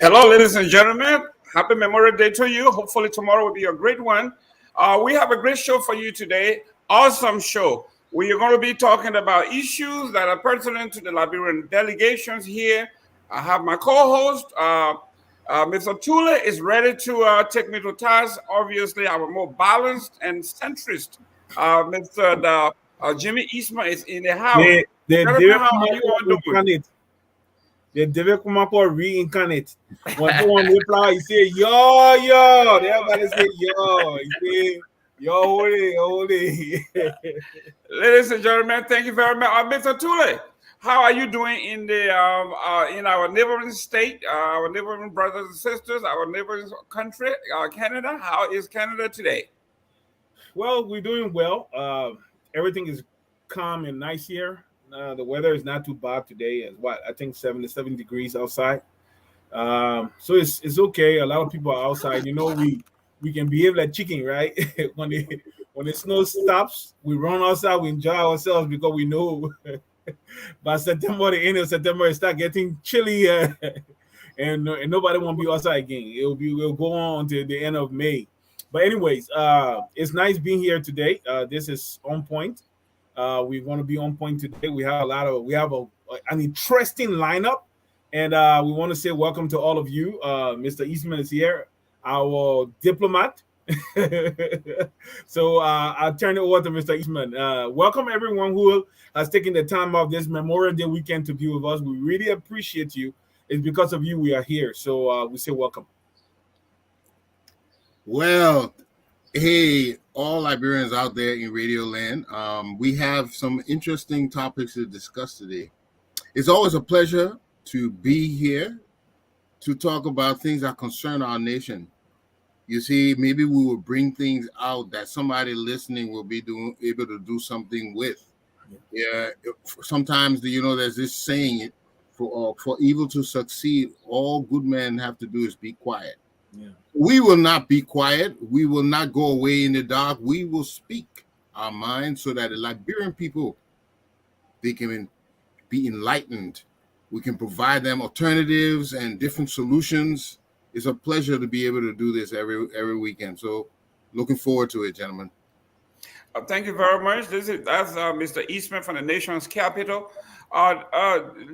Hello, ladies and gentlemen. Happy Memorial Day to you. Hopefully, tomorrow will be a great one. We have a great show for you today. Awesome show. We are going to be talking about issues that are pertinent to the Liberian delegations here. I have my co host, Mr. Tulay, is ready to take me to task. Obviously, our more balanced and centrist, Jimmy Eastman, is in the house. They Gentlemen, how come are up you all doing? reincarnate. They come up or reincarnate. When someone reply, he say yo yo. Everybody say yo. He say yo holy holy. Ladies and gentlemen, thank you very much. Mr. Tulay, how are you doing in the in our neighboring state, our neighboring brothers and sisters, our neighboring country, Canada? How is Canada today? Well, we're doing well. Everything is calm and nice here. The weather is not too bad today. It's what I think 77 degrees outside. So it's okay. A lot of people are outside. We can behave like chicken, right? When the snow stops, we run outside. We enjoy ourselves because we know by September, the end of September, it start getting chilly, and nobody won't be outside again. We'll go on to the end of May. But anyways, it's nice being here today. This is on point. We want to be on point today. We have an interesting lineup, and we want to say welcome to all of you. Mr. Eastman is here, our diplomat. So I'll turn it over to Mr. Eastman. Welcome everyone who has taken the time of this Memorial Day weekend to be with us. We really appreciate you. It's because of you we are here. So we say welcome. Well, hey, all Liberians out there in Radio Land, we have some interesting topics to discuss today. It's always a pleasure to be here to talk about things that concern our nation. You see, maybe we will bring things out that somebody listening will be able to do something with. Yeah, sometimes there's this saying: for evil to succeed, all good men have to do is be quiet. Yeah. We will not be quiet. We will not go away in the dark. We will speak our minds so that the Liberian people, they can be enlightened. We can provide them alternatives and different solutions. It's a pleasure to be able to do this every weekend. So looking forward to it, gentlemen. Thank you very much. That's Mr. Eastman from the nation's capital.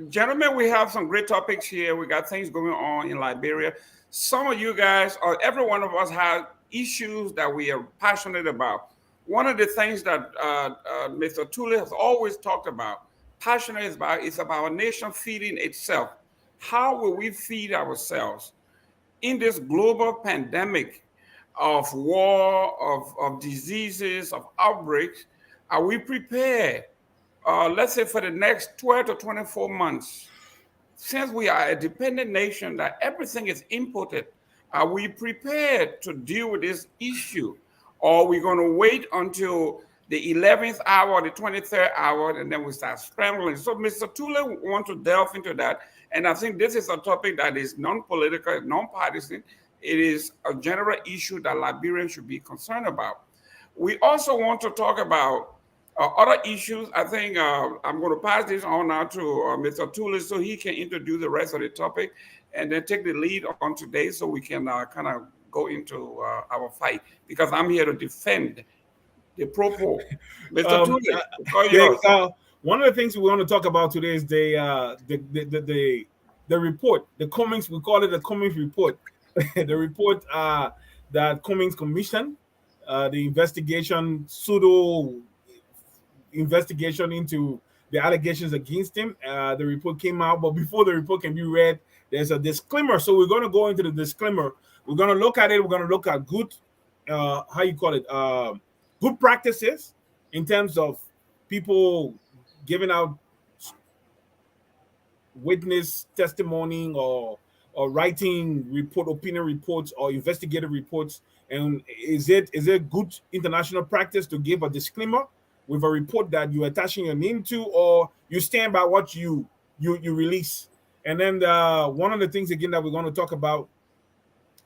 Gentlemen, we have some great topics here. We got things going on in Liberia. Some of you guys, or every one of us, have issues that we are passionate about. One of the things that Mr. Tulay has always talked about, passionate is about our nation feeding itself. How will we feed ourselves in this global pandemic of war, of diseases, of outbreaks? Are we prepared, let's say, for the next 12 to 24 months? Since we are a dependent nation that everything is imported, are we prepared to deal with this issue? Or are we going to wait until the 11th hour or the 23rd hour and then we start scrambling? So Mr. Tulay wants to delve into that. And I think this is a topic that is non-political, non-partisan. It is a general issue that Liberians should be concerned about. We also want to talk about other issues. I think I'm going to pass this on now to Mr. Tulay so he can introduce the rest of the topic and then take the lead on today so we can kind of go into our fight, because I'm here to defend the propos. Mr. Tulay, one of the things we want to talk about today is the report, the Cummings. We call it the Cummings report. The report that Cummings commissioned, the pseudo investigation into the allegations against him. The report came out, but before the report can be read, there's a disclaimer. So we're going to go into the disclaimer. We're going to look at it. We're going to look at good, good practices in terms of people giving out witness testimony or writing opinion reports or investigative reports. And is it good international practice to give a disclaimer with a report that you're attaching your name to, or you stand by what you release? And then one of the things again that we're going to talk about,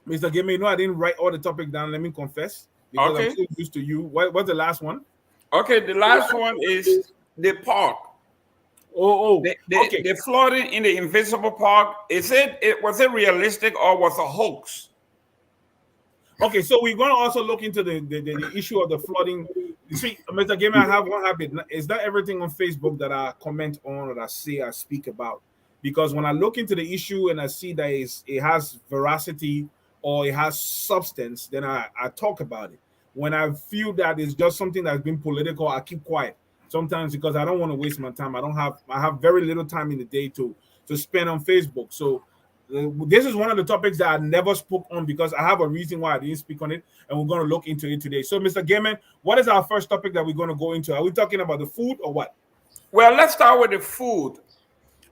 Mr. Gayman, I didn't write all the topic down. Let me confess, because I'm so used to you. What's the last one? Okay, the last one is the park. Okay. The flooding in the Invisible Park, was it realistic or was a hoax? Okay, so we're going to also look into the issue of the flooding. You see, Mr. Gayman, I have one habit. It's not everything on Facebook that I comment on or I say I speak about. Because when I look into the issue and I see that it has veracity or it has substance, then I talk about it. When I feel that it's just something that's been political, I keep quiet. Sometimes because I don't want to waste my time. I have very little time in the day to spend on Facebook. So this is one of the topics that I never spoke on because I have a reason why I didn't speak on it, and we're going to look into it today. So, Mr. Gayman, what is our first topic that we're going to go into? Are we talking about the food or what? Well, let's start with the food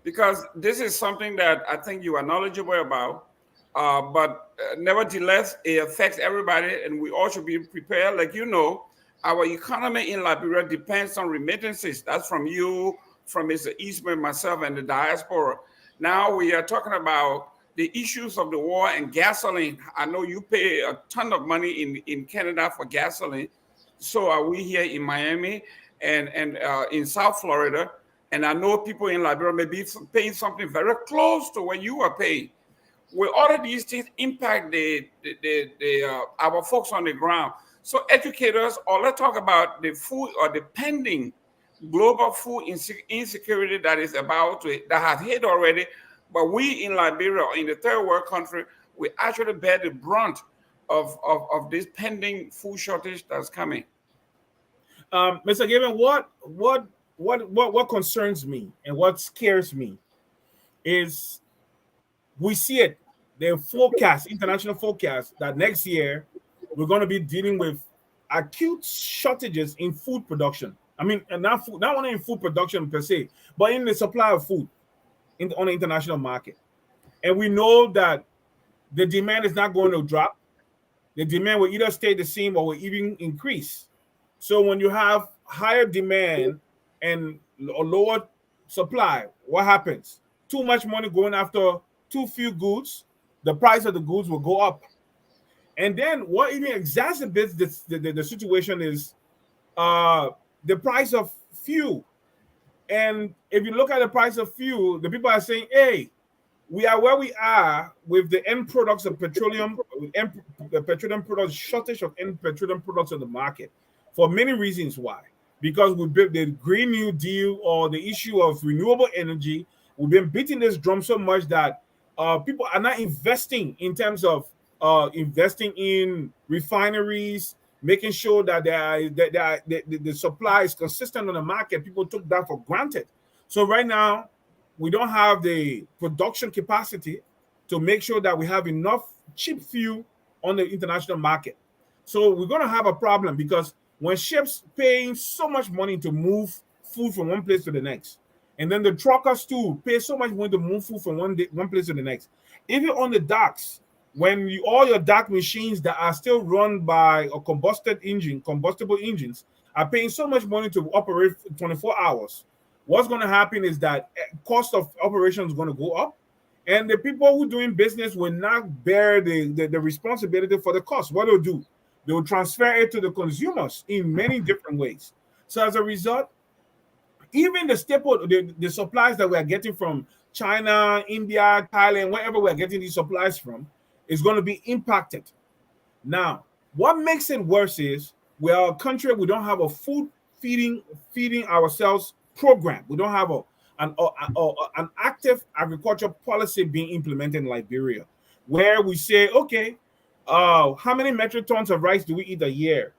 because this is something that I think you are knowledgeable about. But nevertheless, it affects everybody, and we all should be prepared. Like our economy in Liberia depends on remittances. That's from you, from Mr. Eastman, myself, and the diaspora. Now we are talking about the issues of the war and gasoline. I know you pay a ton of money in Canada for gasoline. So are we here in Miami and in South Florida. And I know people in Liberia may be paying something very close to what you are paying. Will all of these things impact our folks on the ground? So educators, or let's talk about the food or the pending global food insecurity that has hit already, but we in Liberia, in the third world country, we actually bear the brunt of this pending food shortage that's coming. Mr. Gayman, what concerns me and what scares me is we see it. The international forecast, that next year we're going to be dealing with acute shortages in food production. I mean, and not only in food production per se, but in the supply of food on the international market. And we know that the demand is not going to drop. The demand will either stay the same or will even increase. So when you have higher demand and a lower supply, what happens? Too much money going after too few goods, the price of the goods will go up. And then what even exacerbates the situation is the price of fuel. And if you look at the price of fuel, the people are saying, hey, we are where we are with the end products of petroleum, the petroleum products, shortage of end petroleum products on the market for many reasons why. Because we built the Green New Deal or the issue of renewable energy. We've been beating this drum so much that people are not investing in terms of investing in refineries, making sure that the supply is consistent on the market. People took that for granted. So right now, we don't have the production capacity to make sure that we have enough cheap fuel on the international market. So we're going to have a problem because when ships paying so much money to move food from one place to the next, and then the truckers too pay so much money to move food from one place to the next, even on the docks, when all your dock machines that are still run by a combustible engines are paying so much money to operate 24 hours, what's going to happen is that cost of operation is going to go up, and the people who are doing business will not bear the responsibility for the cost. What they'll do, they'll transfer it to the consumers in many different ways. So as a result, even the supplies that we are getting from China, India, Thailand, wherever we're getting these supplies from, is going to be impacted. Now, what makes it worse is we are a country, we don't have a food feeding ourselves program. We don't have an active agriculture policy being implemented in Liberia, where we say, okay, how many metric tons of rice do we eat a year?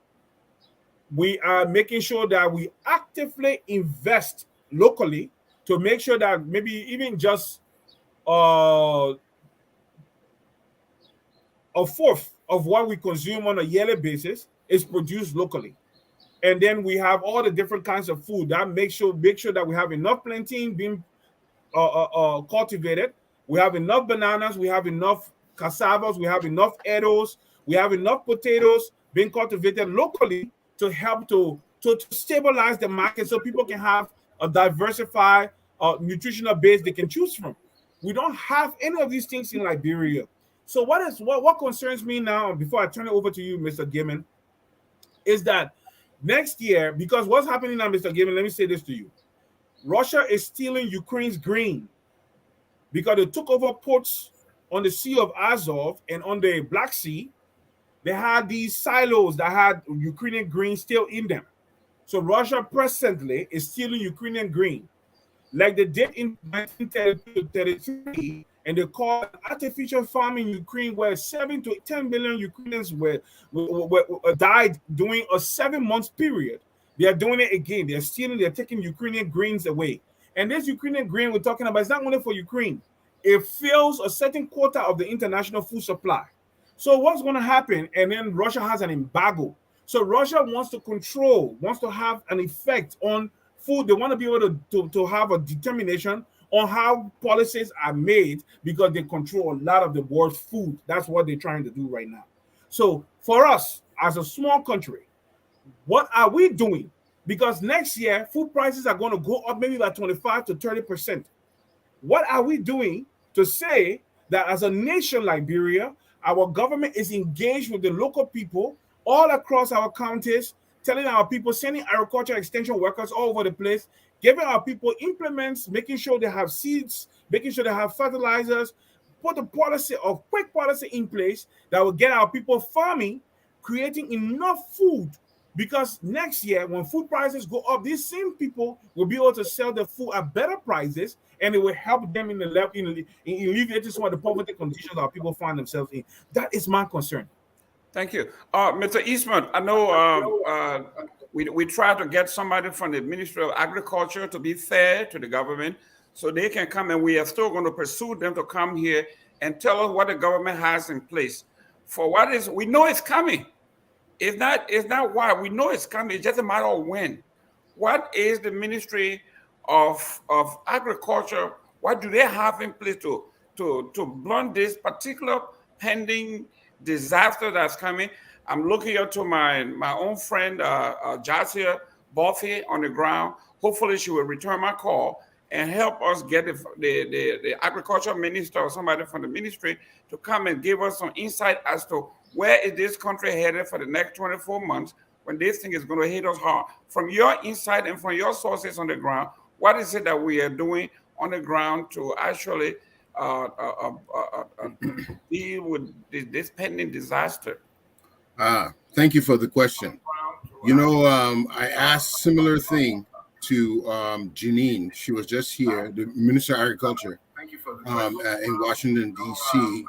We are making sure that we actively invest locally to make sure that maybe even just a fourth of what we consume on a yearly basis is produced locally. And then we have all the different kinds of food that make sure that we have enough plantain being cultivated. We have enough bananas. We have enough cassavas. We have enough edos. We have enough potatoes being cultivated locally to help to stabilize the market so people can have a diversified nutritional base they can choose from. We don't have any of these things in Liberia. So what concerns me now, before I turn it over to you, Mr. Gayman, is that next year, because what's happening now, Mr. Gayman, let me say this to you. Russia is stealing Ukraine's grain because they took over ports on the Sea of Azov and on the Black Sea. They had these silos that had Ukrainian grain still in them. So Russia presently is stealing Ukrainian grain, like they did in 1932 to 33, and they called artificial farming in Ukraine, where 7 to 10 million Ukrainians died during a 7 month period. They are doing it again. They're stealing, they're taking Ukrainian grains away. And this Ukrainian grain we're talking about is not only for Ukraine, it fills a certain quota of the international food supply. So what's going to happen? And then Russia has an embargo. So Russia wants to control, wants to have an effect on food. They want to be able to have a determination on how policies are made because they control a lot of the world's food. That's what they're trying to do right now. So for us, as a small country, what are we doing? Because next year, food prices are going to go up maybe by 25 to 30%. What are we doing to say that as a nation, Liberia, our government is engaged with the local people all across our counties, telling our people, sending agriculture extension workers all over the place, giving our people implements, making sure they have seeds, making sure they have fertilizers, put a policy of quick policy in place that will get our people farming, creating enough food. Because next year, when food prices go up, these same people will be able to sell the food at better prices, and it will help them in alleviating some of the poverty conditions our people find themselves in. That is my concern. Thank you. Mr. Eastman, I know we try to get somebody from the Ministry of Agriculture to be fair to the government so they can come, and we are still going to pursue them to come here and tell us what the government has in place. For what is, we know it's coming. It's not why. We know it's coming. It's just a matter of when. What is the Ministry of Agriculture, what do they have in place to blunt this particular pending disaster that's coming? I'm looking up to my own friend, Jasia Buffy on the ground. Hopefully she will return my call and help us get the agriculture minister or somebody from the ministry to come and give us some insight as to where is this country headed for the next 24 months when this thing is going to hit us hard. From your insight and from your sources on the ground, what is it that we are doing on the ground to actually deal with this pending disaster? Thank you for the question. You know, I asked similar thing to Janine. She was just here, the Minister of Agriculture in Washington, D.C.,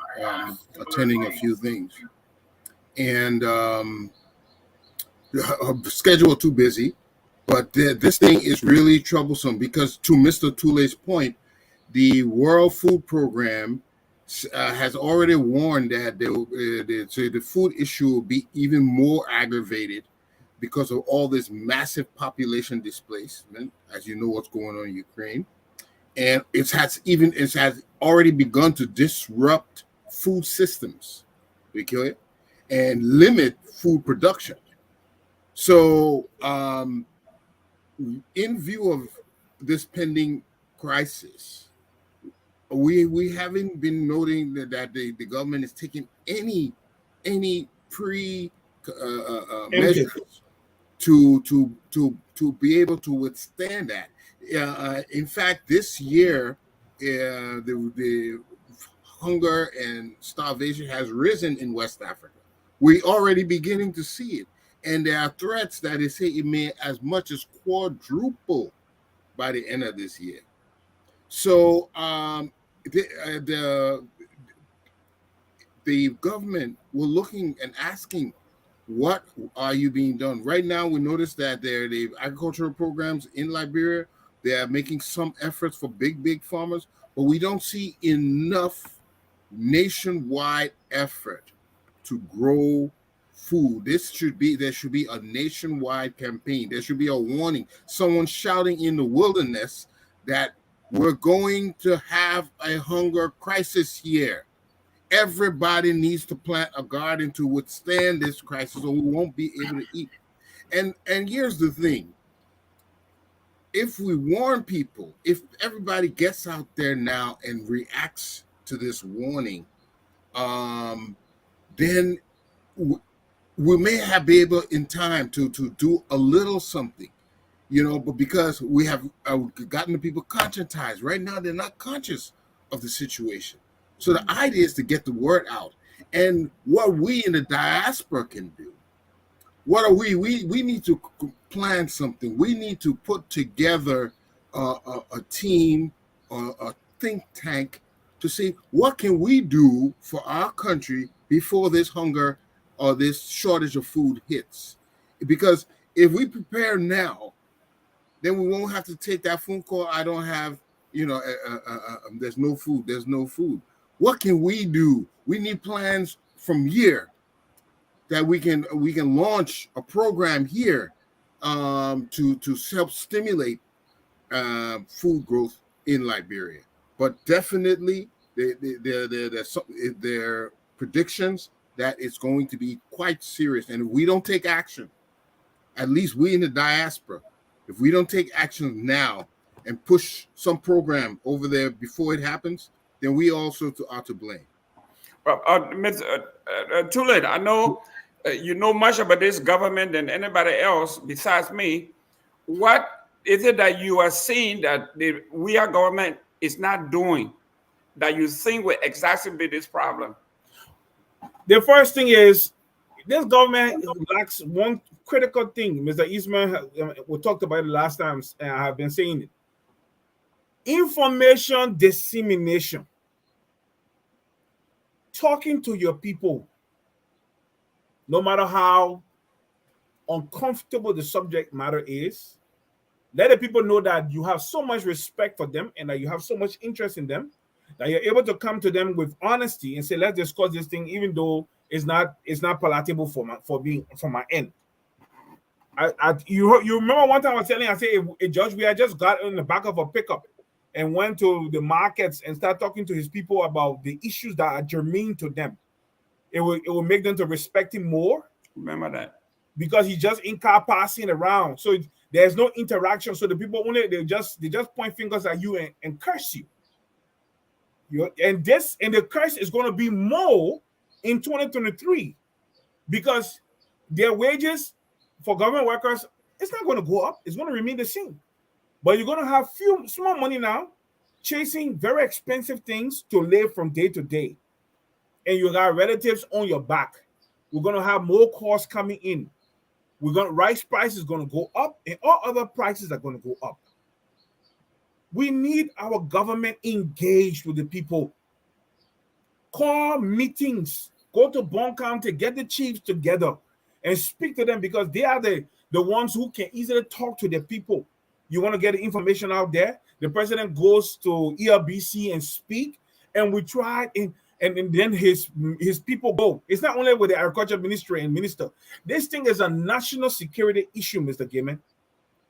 attending a few things. And her schedule too busy. But this thing is really troublesome because, to Mr. Tulay's point, the World Food Program has already warned that the food issue will be even more aggravated because of all this massive population displacement, as you know what's going on in Ukraine. And it has already begun to disrupt food systems, okay, and limit food production. So, in view of this pending crisis, we haven't been noting that the government is taking any pre measures to be able to withstand that. In fact, this year, the hunger and starvation has risen in West Africa. We're already beginning to see it. And there are threats that they say it may as much as quadruple by the end of this year. So the government were looking and asking, what are you being done? Right now, we notice that the agricultural programs in Liberia, they are making some efforts for big farmers, but we don't see enough nationwide effort to grow food. There should be a nationwide campaign. There should be a warning, someone shouting in the wilderness that we're going to have a hunger crisis here. Everybody needs to plant a garden to withstand this crisis, or we won't be able to eat. And here's the thing. If we warn people, if everybody gets out there now and reacts to this warning, then we may have been able in time to do a little something. but because we have gotten the people conscientized, right now they're not conscious of the situation. So the idea is to get the word out. And what we in the diaspora can do, what are we? We need to plan something. We need to put together a team or a think tank to see what can we do for our country before this hunger or this shortage of food hits. Because if we prepare now, then we won't have to take that phone call. I don't have, there's no food. There's no food. What can we do? We need plans from here that we can launch a program here to help stimulate food growth in Liberia. But definitely, there are predictions that it's going to be quite serious. And if we don't take action, at least we in the diaspora, if we don't take action now and push some program over there before it happens, then we also are to blame. Mr. Tulay, I know you know much about this government than anybody else besides me. What is it that you are seeing that our government is not doing that you think will exacerbate this problem? The first thing is this government lacks one critical thing. Mr. Eastman, we talked about it last time, and I have been saying it. Information dissemination. Talking to your people, no matter how uncomfortable the subject matter is, let the people know that you have so much respect for them and that you have so much interest in them that you're able to come to them with honesty and say, let's discuss this thing, even though it's not palatable from my end. You remember one time I was telling you, I said, a judge, we had just got in the back of a pickup and went to the markets and started talking to his people about the issues that are germane to them. It will make them to respect him more. Remember that. Because he's just in car passing around. So there's no interaction. So the people they just point fingers at you and curse you. And the curse is going to be more in 2023 because their wages for government workers, it's not going to go up. It's going to remain the same. But you're going to have small money now chasing very expensive things to live from day to day. And you got relatives on your back. We're going to have more costs coming in. Rice prices is going to go up and all other prices are going to go up. We need our government engaged with the people. Call meetings. Go to Bon County, get the chiefs together and speak to them because they are the ones who can easily talk to the people. You want to get the information out there? The president goes to ELBC and speak, and we try and then his people go. It's not only with the agriculture ministry and minister. This thing is a national security issue, Mr. Gayman.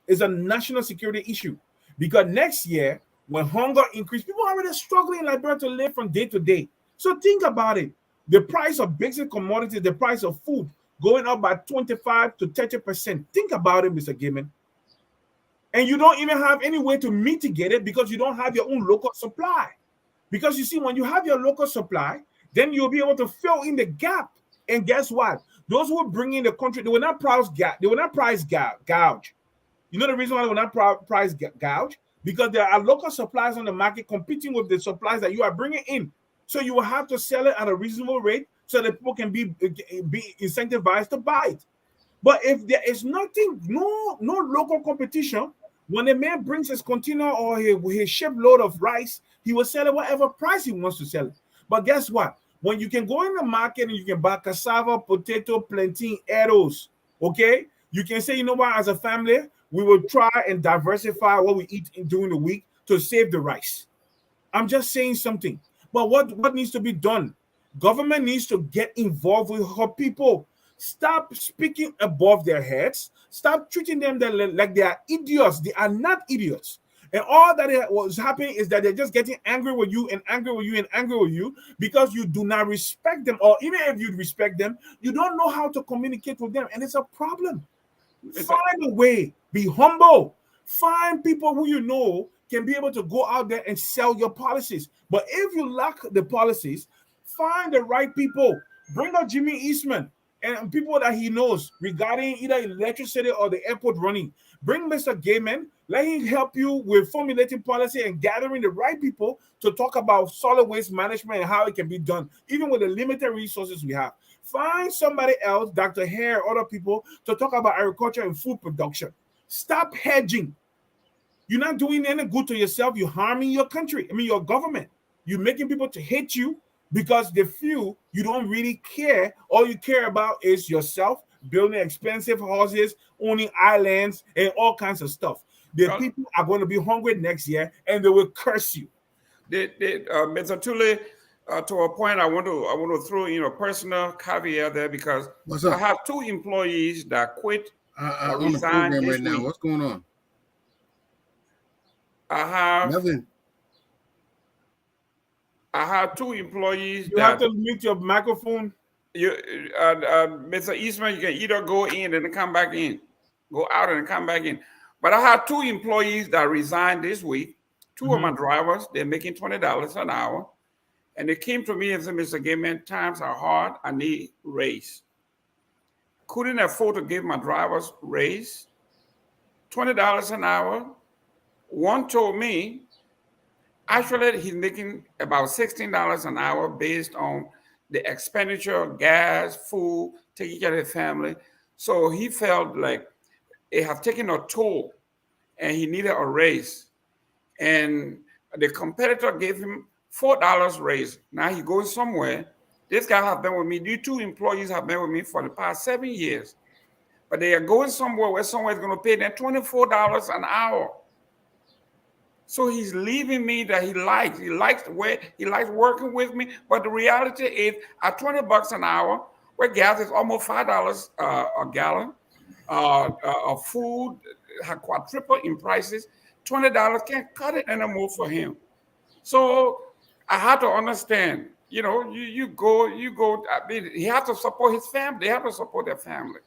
It's a national security issue because next year, when hunger increases, people are already struggling in Liberia to live from day to day. So think about it. The price of basic commodities, the price of food going up by 25 to 30%. Think about it, Mr. Gayman. And you don't even have any way to mitigate it because you don't have your own local supply. Because you see, when you have your local supply, then you'll be able to fill in the gap. And guess what? Those who bring in the country, they will not price gouge. You know the reason why they will not price gouge? Because there are local supplies on the market competing with the supplies that you are bringing in. So you will have to sell it at a reasonable rate so that people can be incentivized to buy it. But if there is nothing, no local competition, when a man brings his container or his shipload of rice, he will sell it whatever price he wants to sell it. But guess what? When you can go in the market and you can buy cassava, potato, plantain, arrows, okay? You can say, you know what, as a family, we will try and diversify what we eat during the week to save the rice. I'm just saying something. But what needs to be done? Government needs to get involved with her people. Stop speaking above their heads. Stop treating them like they are idiots. They are not idiots. And all that was happening is that they're just getting angry with you and angry with you and angry with you because you do not respect them. Or even if you respect them, you don't know how to communicate with them. And it's a problem. Find a way. Be humble. Find people who you know can be able to go out there and sell your policies. But if you lack the policies, find the right people. Bring out Jimmy Eastman and people that he knows regarding either electricity or the airport running. Bring Mr. Gayman. Let him help you with formulating policy and gathering the right people to talk about solid waste management and how it can be done, even with the limited resources we have. Find somebody else, Dr. Hare, other people, to talk about agriculture and food production. Stop hedging. You're not doing any good to yourself. You're harming your country. I mean, your government. You're making people to hate you because they feel you don't really care. All you care about is yourself, building expensive houses, owning islands, and all kinds of stuff. The people are going to be hungry next year, and they will curse you. Mr. Tulay, to a point, I want to throw in a personal caveat there because I have 2 employees that quit or on the resigned program this right now. week. What's going on? I have 2 employees You have to mute your microphone. Mr. Eastman, you can either go in and come back in, go out and come back in. But I have 2 employees that resigned this week. 2 of my drivers, they're making $20 an hour. And they came to me and said, Mr. Gayman, times are hard. I need raise. Couldn't afford to give my drivers raise. $20 an hour. One told me, actually, he's making about $16 an hour based on the expenditure, gas, food, taking care of the family. So he felt like it had taken a toll and he needed a raise. And the competitor gave him $4 raise. Now he goes somewhere. This guy has been with me. These 2 employees have been with me for the past 7 years. But they are going somewhere where someone is going to pay them $24 an hour. So he's leaving me that he likes. He likes working with me. But the reality is at $20 an hour, where gas is almost $5 a gallon, of food have quadrupled in prices, $20 can't cut it anymore for him. So I had to understand, you go, I mean, he has to support his family. They have to support their families.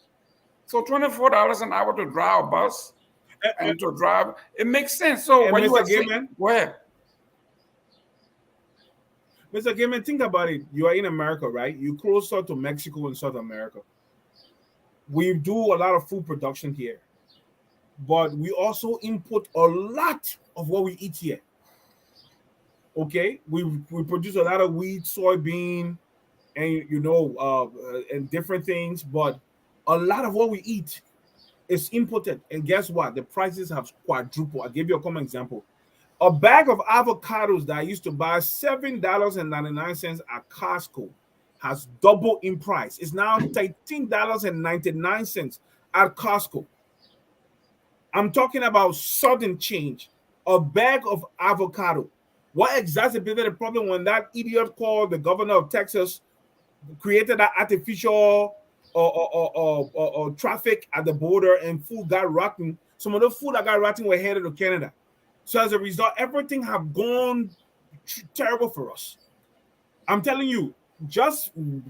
So $24 an hour to drive a bus and to drive, it makes sense. So when you are saying, go ahead. Mr. Gayman, think about it. You are in America, right? You're closer to Mexico and South America. We do a lot of food production here, but we also import a lot of what we eat here. Okay, we produce a lot of wheat, soybean, and and different things, but a lot of what we eat is imported. And guess what? The prices have quadrupled. I'll give you a common example. A bag of avocados that I used to buy $7.99 at Costco has doubled in price. It's now $13.99 at Costco. I'm talking about sudden change. A bag of avocado. What exacerbated the problem when that idiot called the governor of Texas created that artificial or traffic at the border and food got rotten. Some of the food that got rotten were headed to Canada. So as a result, everything have gone terrible for us. I'm telling you, just 2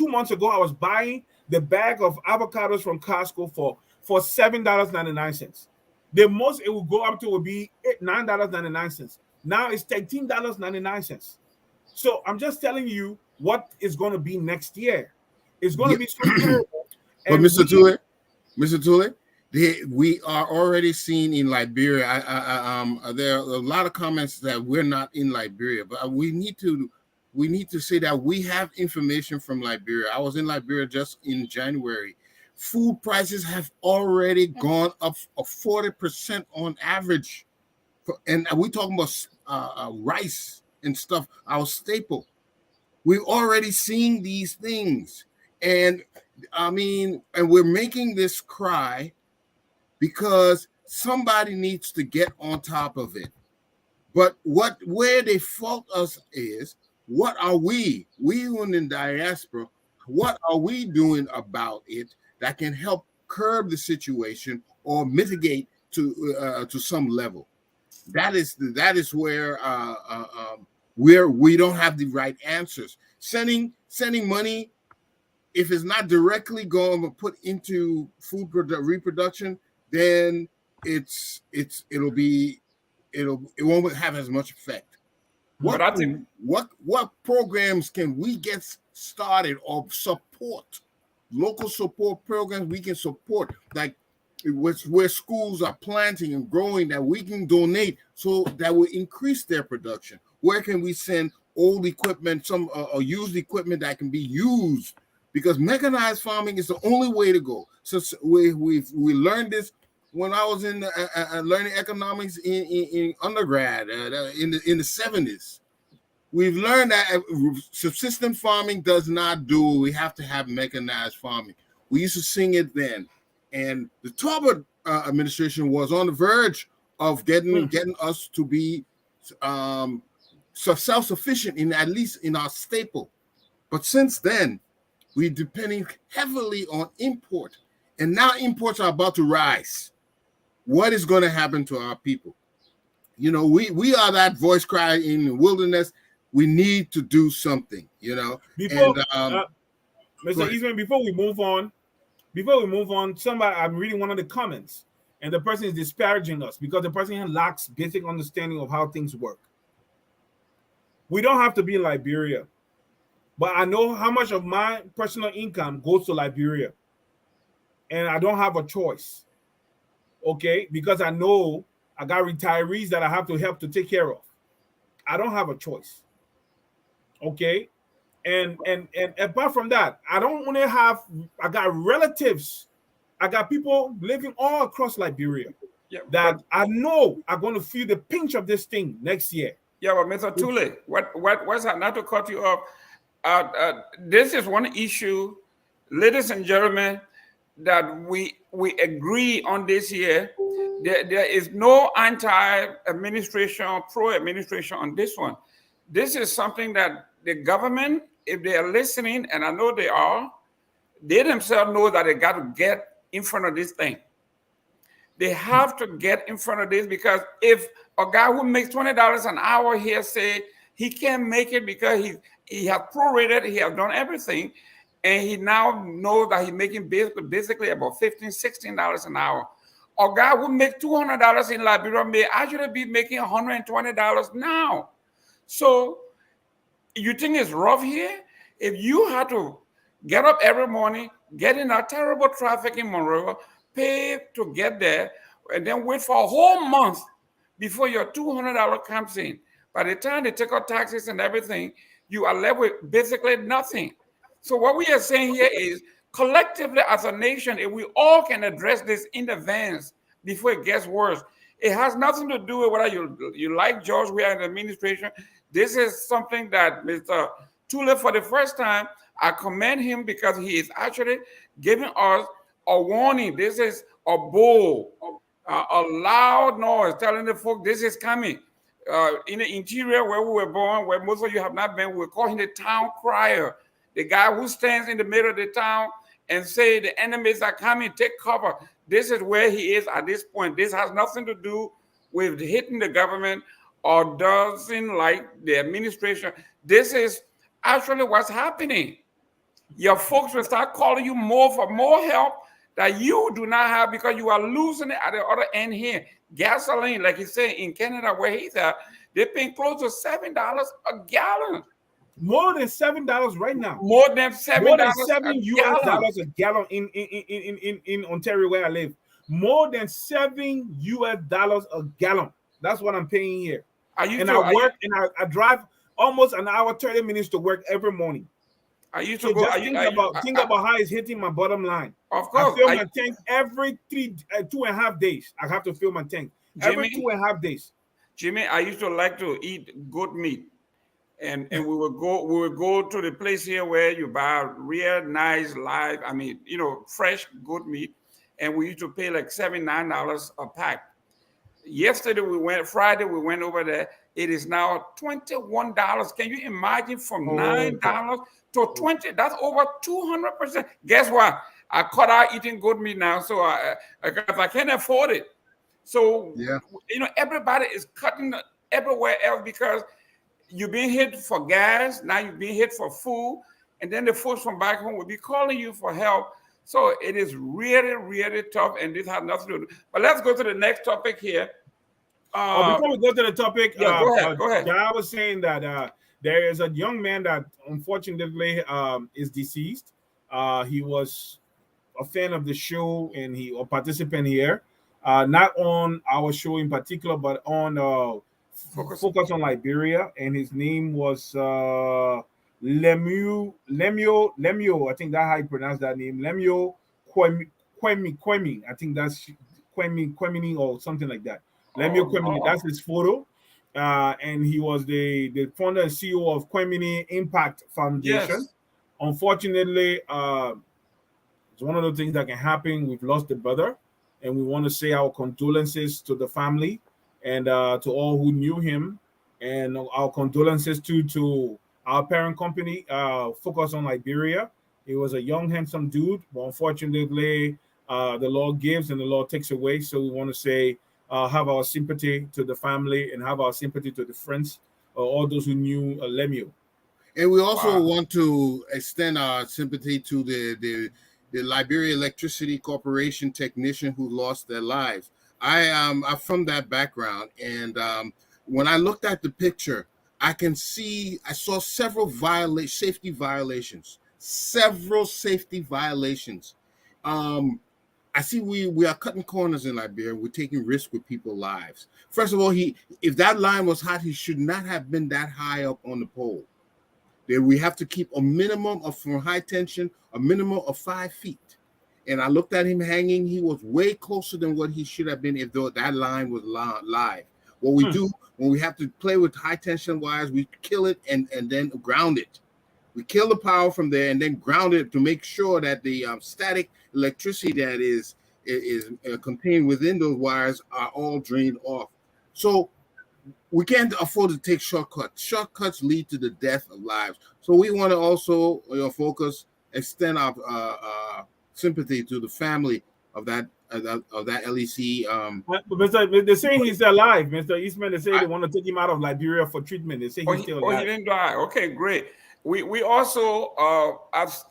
months ago, I was buying the bag of avocados from Costco for $7.99. The most it will go up to will be $9.99. Now it's $13.99. So I'm just telling you what is going to be next year. It's going to be so terrible. But Mr. Tulay, we are already seeing in Liberia. There are a lot of comments that we're not in Liberia, but we need to say that we have information from Liberia. I was in Liberia just in January. Food prices have already gone up 40% on average, and we're talking about rice and stuff, our staple. We're already seeing these things, and we're making this cry because somebody needs to get on top of it. But where they fault us is, what are we in the diaspora, what are we doing about it that can help curb the situation or mitigate to some level? That is where we don't have the right answers. Sending money, if it's not directly going to put into food reproduction, then it won't have as much effect. What programs can we get started or support local support programs we can support, like where schools are planting and growing that we can donate so that will increase their production? Where can we send old equipment, some used equipment that can be used? Because mechanized farming is the only way to go. So we learned this when I was in learning economics in undergrad in the 70s. We've learned that subsistence farming does not do it. We have to have mechanized farming. We used to sing it then. And the Talbot administration was on the verge of getting us to be self-sufficient in at least in our staple. But since then, we're depending heavily on import. And now imports are about to rise. What is going to happen to our people? You know, we are that voice cry in the wilderness. We need to do something, you know. Before, Mr. Eastman, before we move on, somebody, I'm reading one of the comments, and the person is disparaging us because the person lacks basic understanding of how things work. We don't have to be in Liberia, but I know how much of my personal income goes to Liberia, and I don't have a choice, okay? Because I know I got retirees that I have to help to take care of. I don't have a choice, okay? And apart from that, I don't want to have, I got relatives, I got people living all across Liberia that I know are going to feel the pinch of this thing next year. Yeah, but Mr. Tulay, what's that? Not to cut you off. This is one issue, ladies and gentlemen, that we agree on this year. There is no anti-administration, pro-administration on this one. This is something that the government, if they are listening, and I know they are, they themselves know that they got to get in front of this thing. They have to get in front of this, because if a guy who makes $20 an hour here say he can't make it because he has prorated, he has done everything, and he now knows that he's making basically about $15, $16 an hour. A guy who makes $200 in Liberia may actually be making $120 now. So you think it's rough here? If you had to get up every morning, get in that terrible traffic in Monroe, pay to get there, and then wait for a whole month before your $200 comes in. By the time they take out taxes and everything, you are left with basically nothing. So what we are saying here is, collectively as a nation, if we all can address this in advance before it gets worse, it has nothing to do with whether you like George, we are in the administration. This is something that Mr. Tulay, for the first time, I commend him because he is actually giving us a warning. This is a bull, a loud noise telling the folk this is coming. In the interior where we were born, where most of you have not been, we call him the town crier, the guy who stands in the middle of the town and say the enemies are coming, take cover. This is where he is at this point. This has nothing to do with hitting the government or doesn't like the administration. This is actually what's happening. Your folks will start calling you more for more help that you do not have, because you are losing it at the other end here. Gasoline, like he said, in Canada where he's at, they're paying close to $7 a gallon. More than $7 right now. More than $7 US dollars a gallon in Ontario where I live. More than $7 US a gallon. That's what I'm paying here. I drive almost an hour, 30 minutes to work every morning. I used to go. Think about how it's hitting my bottom line. Of course, I fill my tank every 2.5 days. I have to fill my tank every 2.5 days. Jimmy, I used to like to eat goat meat, and we would go to the place here where you buy real nice live, fresh goat meat, and we used to pay like $7-9 a pack. Friday we went over there. It is now $21. Can you imagine, from $9 to $20? That's over 200%. Guess what? I cut out eating goat meat now, so I can't afford it. So everybody is cutting everywhere else because you're being hit for gas. Now you're being hit for food, and then the folks from back home will be calling you for help. So it is really, really tough, and this has nothing to do. But let's go to the next topic here. Before we go to the topic, go ahead. I was saying that there is a young man that unfortunately is deceased. He was a fan of the show and he a participant here. Not on our show in particular, but on Focus. Focus on Liberia, and his name was Lemio. I think that's how you pronounce that name. Lemio Kwemi. I think that's Kwemini or something like that. Lemio Oh, Kwemini. That's his photo. And he was the founder and CEO of Kwemini Impact Foundation. yes. Unfortunately, it's one of the things that can happen. We've lost a brother, and we want to say our condolences to the family and to all who knew him, and our condolences to our parent company, Focus on Liberia. He was a young, handsome dude, but unfortunately, the Lord gives and the Lord takes away. So we want to say, have our sympathy to the family and have our sympathy to the friends, all those who knew Lemuel. And we also Wow. want to extend our sympathy to the Liberia Electricity Corporation technician who lost their lives. I'm from that background, and when I looked at the picture, I saw several safety violations. Several safety violations. I see we are cutting corners in Liberia. We're taking risks with people's lives. First of all, if that line was hot, he should not have been that high up on the pole. We have to keep a minimum of, from high tension, a minimum of 5 feet. And I looked at him hanging. He was way closer than what he should have been if that line was live. What we do when we have to play with high tension wires, we kill it and then ground it. We kill the power from there and then ground it to make sure that the static electricity that is contained within those wires are all drained off. So we can't afford to take shortcuts. Shortcuts lead to the death of lives. So we want to also extend our sympathy to the family of that LEC. But they're saying he's alive, Mr. Eastman. They say they want to take him out of Liberia for treatment. They say he's still alive. He didn't die. Okay, great. We also as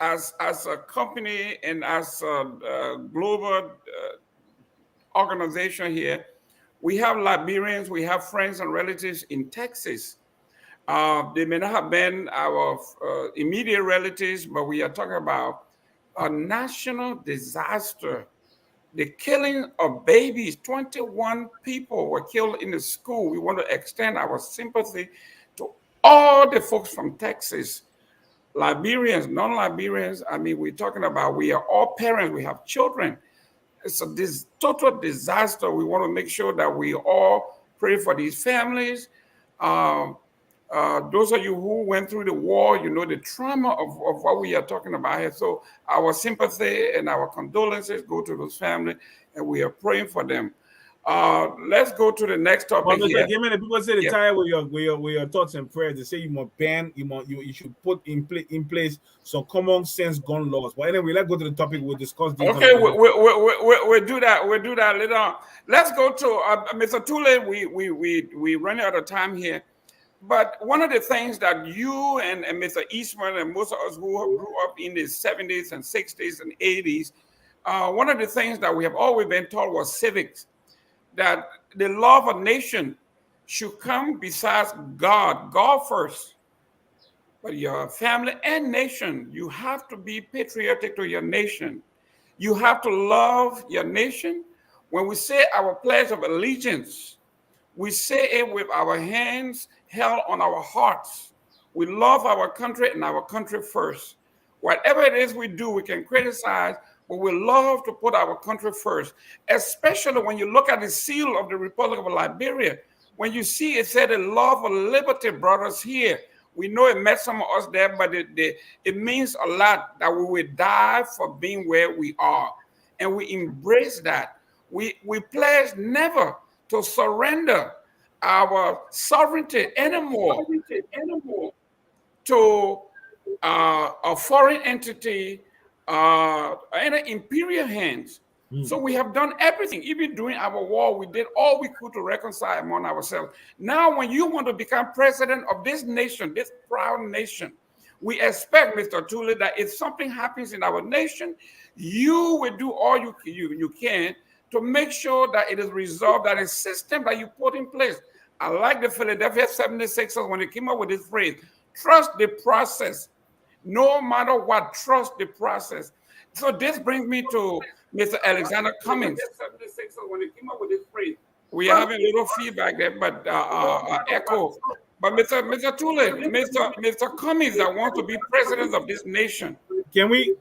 a company and as a global organization here, we have Liberians, we have friends and relatives in Texas. They may not have been our immediate relatives, but we are talking about a national disaster. The killing of babies, 21 people were killed in the school. We want to extend our sympathy to all the folks from Texas, Liberians, non-Liberians. I mean, we're talking about, we are all parents, we have children. It's this total disaster. We want to make sure that we all pray for these families. Those of you who went through the war, you know the trauma of what we are talking about here. So our sympathy and our condolences go to those families, and we are praying for them. Let's go to the next topic here. Gayman, people say they're tired with your thoughts and prayers. They say you must ban, you should put in place some common sense gun laws. But anyway, let's go to the topic. We'll discuss this. Okay, we'll do that. We'll do that later on. Let's go to Mr. Tulay. We run out of time here. But one of the things that you and Mr. Eastman and most of us who grew up in the 70s and 60s and 80s, one of the things that we have always been taught was civics, that the love of nation should come besides God first. But your family and nation, you have to be patriotic to your nation. You have to love your nation. When we say our pledge of allegiance, we say it with our hands held on our hearts. We love our country and our country first. Whatever it is we do, we can criticize, but we love to put our country first, especially when you look at the seal of the Republic of Liberia. When you see it said the love of liberty brought us here. We know it met some of us there, but it means a lot that we will die for being where we are. And we embrace that. We pledge never to surrender our sovereignty anymore to a foreign entity, any imperial hands. So we have done everything. Even during our war, we did all we could to reconcile among ourselves. Now, when you want to become president of this nation, this proud nation, we expect, Mr. Tulay, that if something happens in our nation, you will do all you can to make sure that it is resolved, that a system that you put in place. I like the Philadelphia 76ers when they came up with this phrase, trust the process. no matter what, trust the process. So this brings me to Mr. Alexander Cummings. So when he came up with this phrase, we are having a little feedback there, but echo. But Mr. Tulay, Mr. Cummings that wants to be president of this nation. Can we?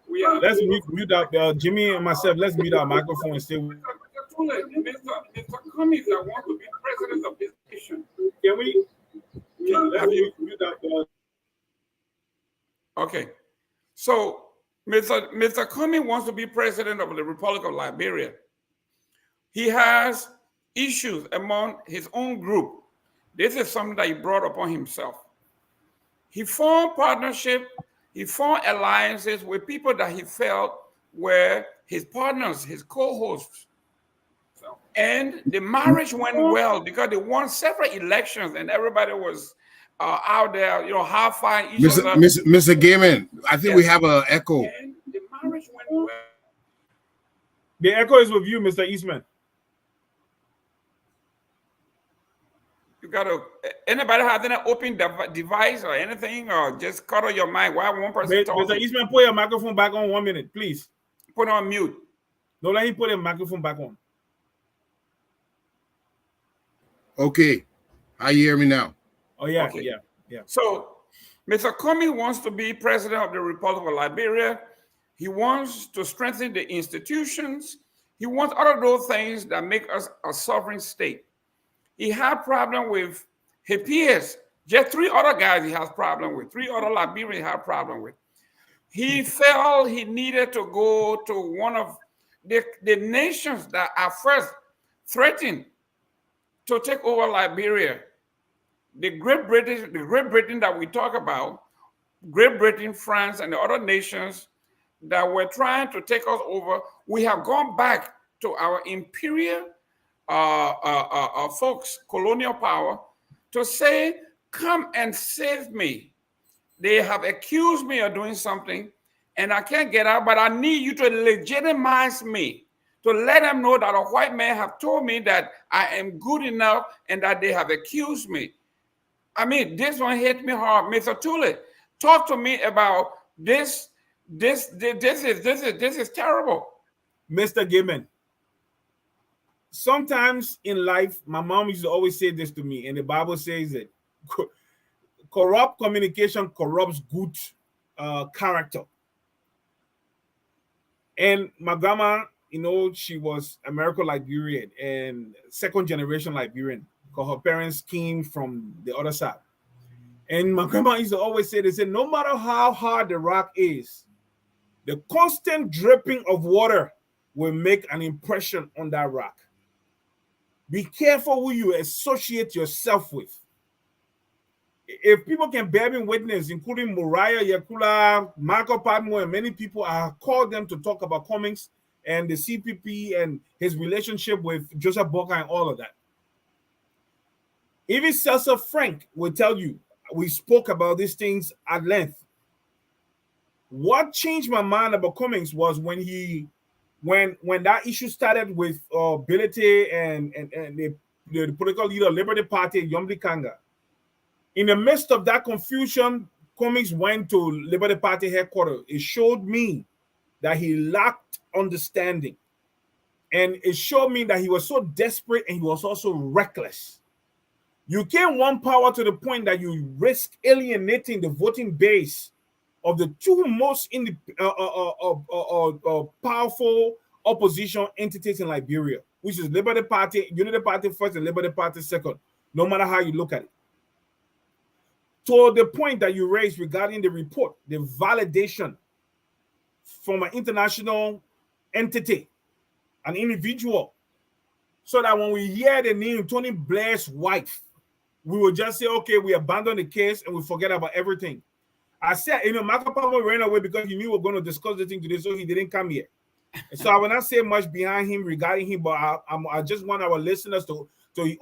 Let's mute out Jimmy and myself. Let's mute our microphone and stay. Mr. Cummings that wants to be president of this nation. Can we? Let's mute out. Okay, so Mr. Cummings wants to be president of the Republic of Liberia. He has issues among his own group. This is something that he brought upon himself. He formed partnership, he formed alliances with people that he felt were his partners, his co-hosts. And the marriage went well because they won several elections and everybody was out there, high-fiving each other. Mr. Gayman, I think we have an echo. And the marriage went well. The echo is with you, Mr. Eastman. You gotta. Anybody have any open device or anything, or just cut on your mic while one person talking? Mr. Eastman, put your microphone back on 1 minute, please. Put it on mute. Don't let him put the microphone back on. Okay, how you hear me now? Oh yeah, Okay. yeah. So, Mr. Cummings wants to be president of the Republic of Liberia. He wants to strengthen the institutions. He wants all of those things that make us a sovereign state. He had problem with his peers. Just 3 other guys he has problem with. 3 other Liberians he had problem with. He felt he needed to go to one of the nations that are first threatened to take over Liberia. The Great Britain that we talk about, Great Britain, France, and the other nations that were trying to take us over, we have gone back to our imperial folks, colonial power, to say, come and save me. They have accused me of doing something and I can't get out, but I need you to legitimize me, to let them know that a white man have told me that I am good enough and that they have accused me. I mean, this one hit me hard. Mr. Tulay, talk to me about this. This is terrible. Mr. Gayman, sometimes in life, my mom used to always say this to me, and the Bible says that corrupt communication corrupts good character. And my grandma, she was American Liberian and 2nd generation Liberian because her parents came from the other side. And my grandma used to always say, they said, no matter how hard the rock is, the constant dripping of water will make an impression on that rock. Be careful who you associate yourself with. If people can bear me witness, including Moriah Yakula, Marco Padmore, and many people, I have called them to talk about Cummings and the CPP and his relationship with Joseph Boca and all of that. Even Cecil Frank will tell you, we spoke about these things at length. What changed my mind about Cummings was when that issue started with Bility and the political leader, Liberty Party, Yomli Kanga. In the midst of that confusion, Cummings went to Liberty Party headquarters. It showed me that he lacked understanding. And it showed me that he was so desperate and he was also reckless. You can't want power to the point that you risk alienating the voting base of the 2 most powerful opposition entities in Liberia, which is Liberty Party, Unity Party first, and Liberty Party second, no matter how you look at it. To the point that you raised regarding the report, the validation from an international entity, an individual, so that when we hear the name Tony Blair's wife, we will just say, okay, we abandon the case and we forget about everything. I said, Marco Palmer ran away because he knew we were going to discuss the thing today, so he didn't come here. And so I will not say much behind him regarding him, but I just want our listeners to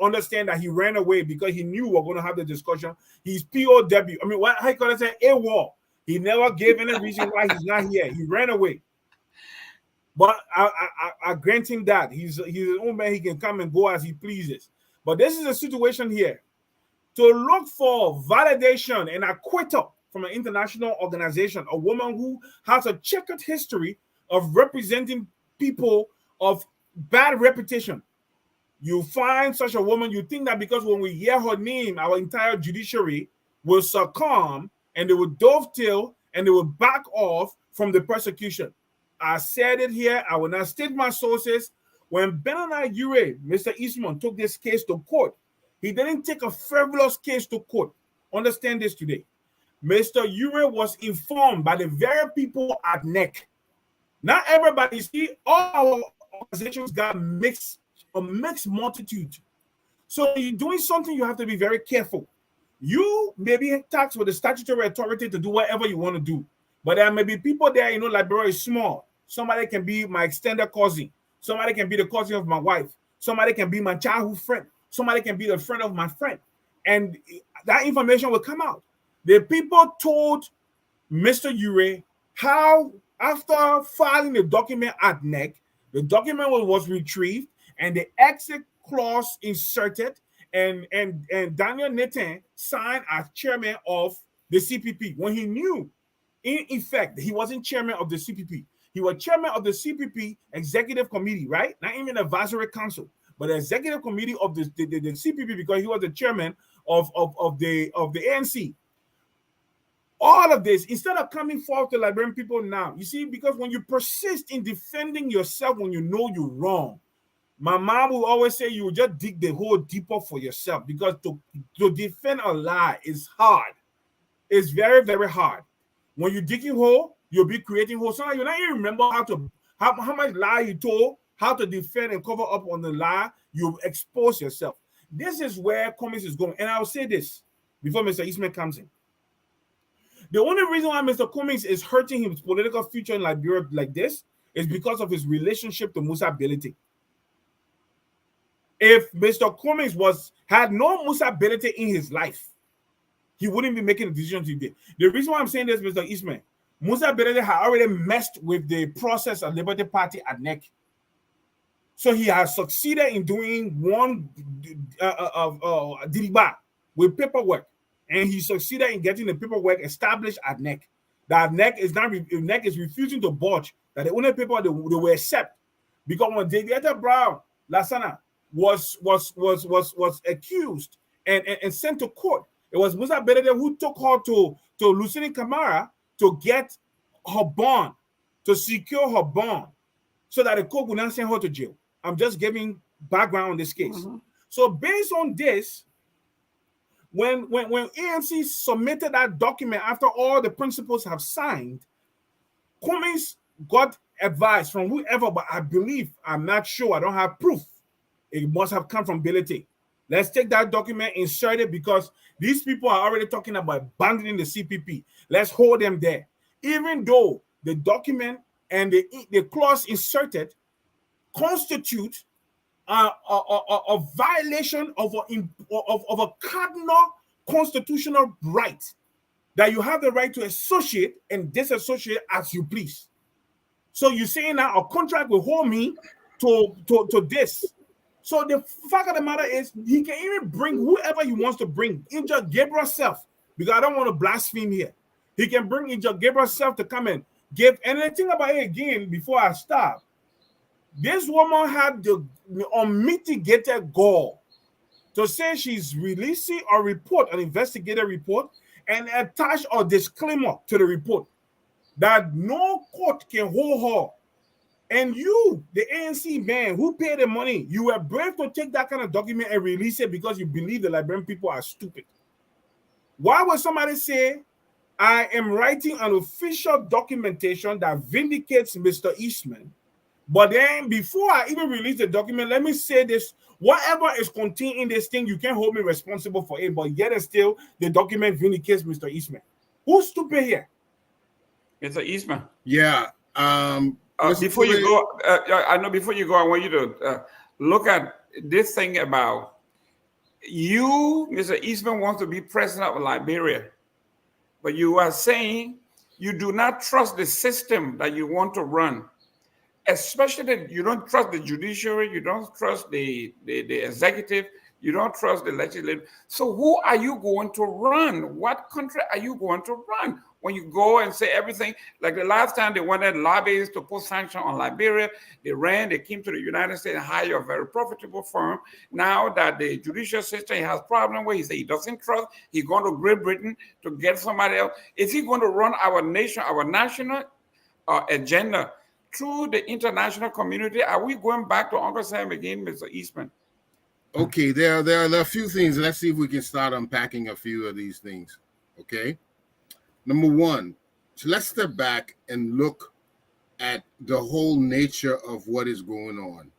understand that he ran away because he knew we were going to have the discussion. He's POW. I mean, how you call it? AWOL. He never gave any reason why he's not here. He ran away. But I grant him that. He's his own man. He can come and go as he pleases. But this is a situation here. To look for validation and acquittal from an international organization, a woman who has a checkered history of representing people of bad reputation. You find such a woman, you think that because when we hear her name, our entire judiciary will succumb and they will dovetail and they will back off from the persecution. I said it here, I will not state my sources. When Benani Ure, Mr. Eastman, took this case to court, he didn't take a frivolous case to court. Understand this today. Mr. Ure was informed by the very people at NEC. Not everybody, see, all our organizations got a mixed multitude. So you're doing something, you have to be very careful. You may be tasked with the statutory authority to do whatever you want to do. But there may be people there, Liberia is small. Somebody can be my extended cousin. Somebody can be the cousin of my wife. Somebody can be my childhood friend. Somebody can be the friend of my friend. And that information will come out. The people told Mr. Ure how, after filing the document at NEC, the document was retrieved and the exit clause inserted, and Daniel Nathan signed as chairman of the CPP when he knew, in effect, he wasn't chairman of the CPP. He was chairman of the CPP executive committee, right? Not even advisory council, but the executive committee of the CPP, because he was the chairman of the ANC. All of this, instead of coming forward to Liberian people now, you see, because when you persist in defending yourself when you know you're wrong, my mom will always say you will just dig the hole deeper for yourself, because to defend a lie is hard. It's very, very hard. When you dig a hole, you'll be creating holes. Sometimes you not even remember how much lie you told, how to defend and cover up on the lie. You expose yourself. This is where Cummings is going. And I'll say this before Mr. Eastman comes in. The only reason why Mr. Cummings is hurting his political future in Liberia like this is because of his relationship to Musa Belete. If Mr. Cummings had no Musa Belete in his life, he wouldn't be making the decisions he did. The reason why I'm saying this, Mr. Eastman, Musa Belete had already messed with the process of Liberty Party at NEC. So he has succeeded in doing one diriba with paperwork. And he succeeded in getting the paperwork established at NEC. That NEC is refusing to budge. That the only paper they will accept. Because when Deviator Brown Lasana was accused and sent to court, it was Musa Belete who took her to Lucini Camara to get her bond, to secure her bond, so that the court would not send her to jail. I'm just giving background on this case. Mm-hmm. So based on this, when ANC submitted that document after all the principals have signed, Cummings got advice from whoever, but I believe, I'm not sure, I don't have proof. It must have come from Belete. Let's take that document, insert it, because these people are already talking about abandoning the CPP. Let's hold them there. Even though the document and the clause inserted constitute a violation of a cardinal constitutional right, that you have the right to associate and disassociate as you please. So you're saying that a contract will hold me to this. So the fact of the matter is, he can even bring whoever he wants to bring, Inja Gabriel self, because I don't want to blaspheme here. He can bring Inja Gabriel self to come and give. And the thing about it again, before I stop, this woman had the unmitigated gall to say she's releasing a report, an investigative report, and attach a disclaimer to the report that no court can hold her. And you, the ANC man who paid the money, you were brave to take that kind of document and release it because you believe the Liberian people are stupid. Why would somebody say, I am writing an official documentation that vindicates Mr. Eastman, but then before I even release the document, let me say this, whatever is contained in this thing, you can't hold me responsible for it, but yet and still, the document vindicates Mr. Eastman. Who's stupid here? Mr. Eastman. Yeah. Before you go, I want you to look at this thing about you, Mr. Eastman, wants to be president of Liberia, but you are saying you do not trust the system that you want to run, especially that you don't trust the judiciary, you don't trust the executive, You don't trust the legislature. So who are you going to run? What country are you going to run? When you go and say everything, like the last time they wanted lobbyists to put sanctions on Liberia, they came to the United States and hired a very profitable firm. Now that the judicial system has problem where he said he doesn't trust, he's going to Great Britain to get somebody else. Is he going to run our nation, our national agenda through the international community? Are we going back to Uncle Sam again, Mr. Eastman? Okay, there are a few things. Let's see if we can start unpacking a few of these things. Okay. Number one, so let's step back and look at the whole nature of what is going on.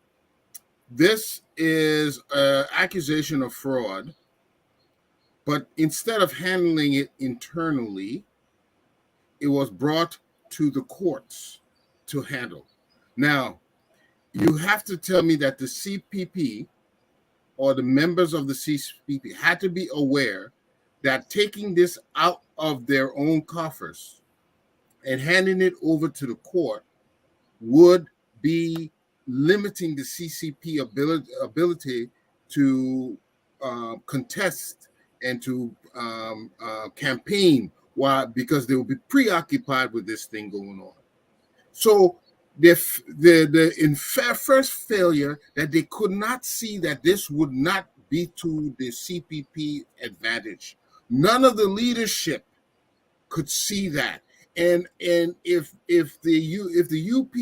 This is an accusation of fraud, but instead of handling it internally, it was brought to the courts to handle. Now, you have to tell me that the CPP or the members of the CPP had to be aware that taking this out of their own coffers and handing it over to the court would be limiting the CCP ability to contest and to campaign. Why? Because they will be preoccupied with this thing going on. So the first failure that they could not see that this would not be to the CPP advantage. None of the leadership could see that, and if the UP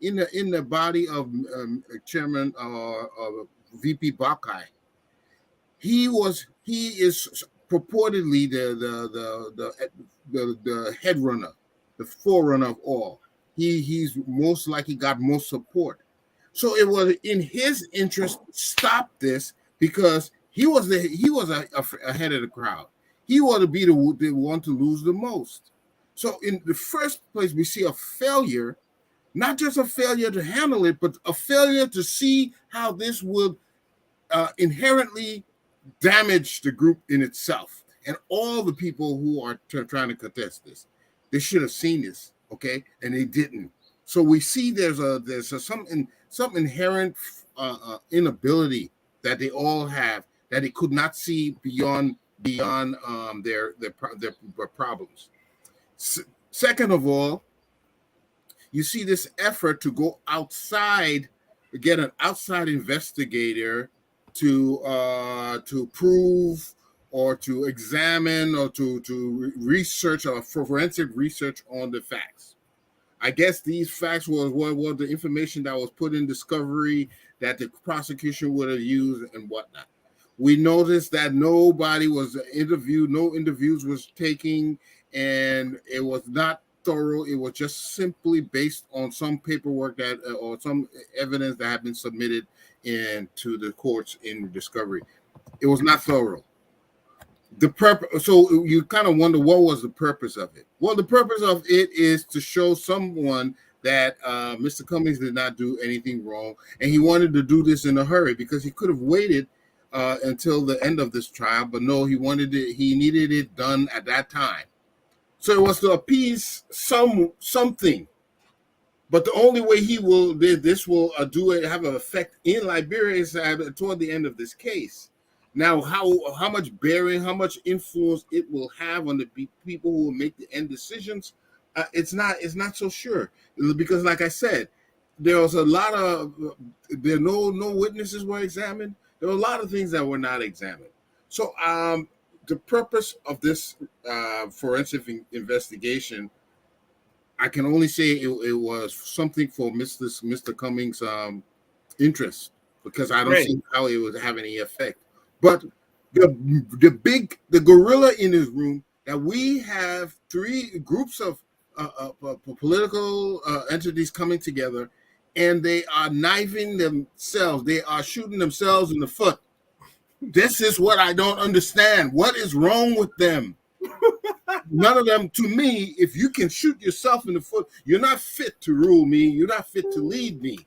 in the body of Chairman VP Bakai, he is purportedly the head runner, the forerunner of all. He's most likely got most support. So it was in his interest to stop this because he was ahead of the crowd. He wanted to be the one to lose the most. So in the first place, we see a failure, not just a failure to handle it, but a failure to see how this would inherently damage the group in itself and all the people who are trying to contest this. They should have seen this, okay, and they didn't. So we see there's some inherent inability that they all have that they could not see beyond their problems. Second of all, you see this effort to go outside, get an outside investigator to prove or to examine or to research or forensic research on the facts. I guess these facts was the information that was put in discovery that the prosecution would have used and whatnot. We noticed that nobody was interviewed, no interviews was taken, and it was not thorough. It was just simply based on some paperwork that or some evidence that had been submitted into the courts in discovery. It was not thorough. The purpose. So you kind of wonder what was the purpose of it. Well, the purpose of it is to show someone that Mr. Cummings did not do anything wrong, and he wanted to do this in a hurry because he could have waited until the end of this trial, but no, he needed it done at that time. So it was to appease something. But the only way this will have an effect in Liberia is toward the end of this case. Now, how much bearing, how much influence it will have on the people who will make the end decisions, it's not so sure, because like I said, there was a lot of no witnesses were examined. There were a lot of things that were not examined. So the purpose of this forensic investigation, I can only say it was something for Mr. Cummings' interest, because I don't see how it would have any effect. But the gorilla in this room, that we have three groups of political entities coming together, and they are knifing themselves. They are shooting themselves in the foot. This is what I don't understand. What is wrong with them? None of them, to me, if you can shoot yourself in the foot, you're not fit to rule me. You're not fit to lead me,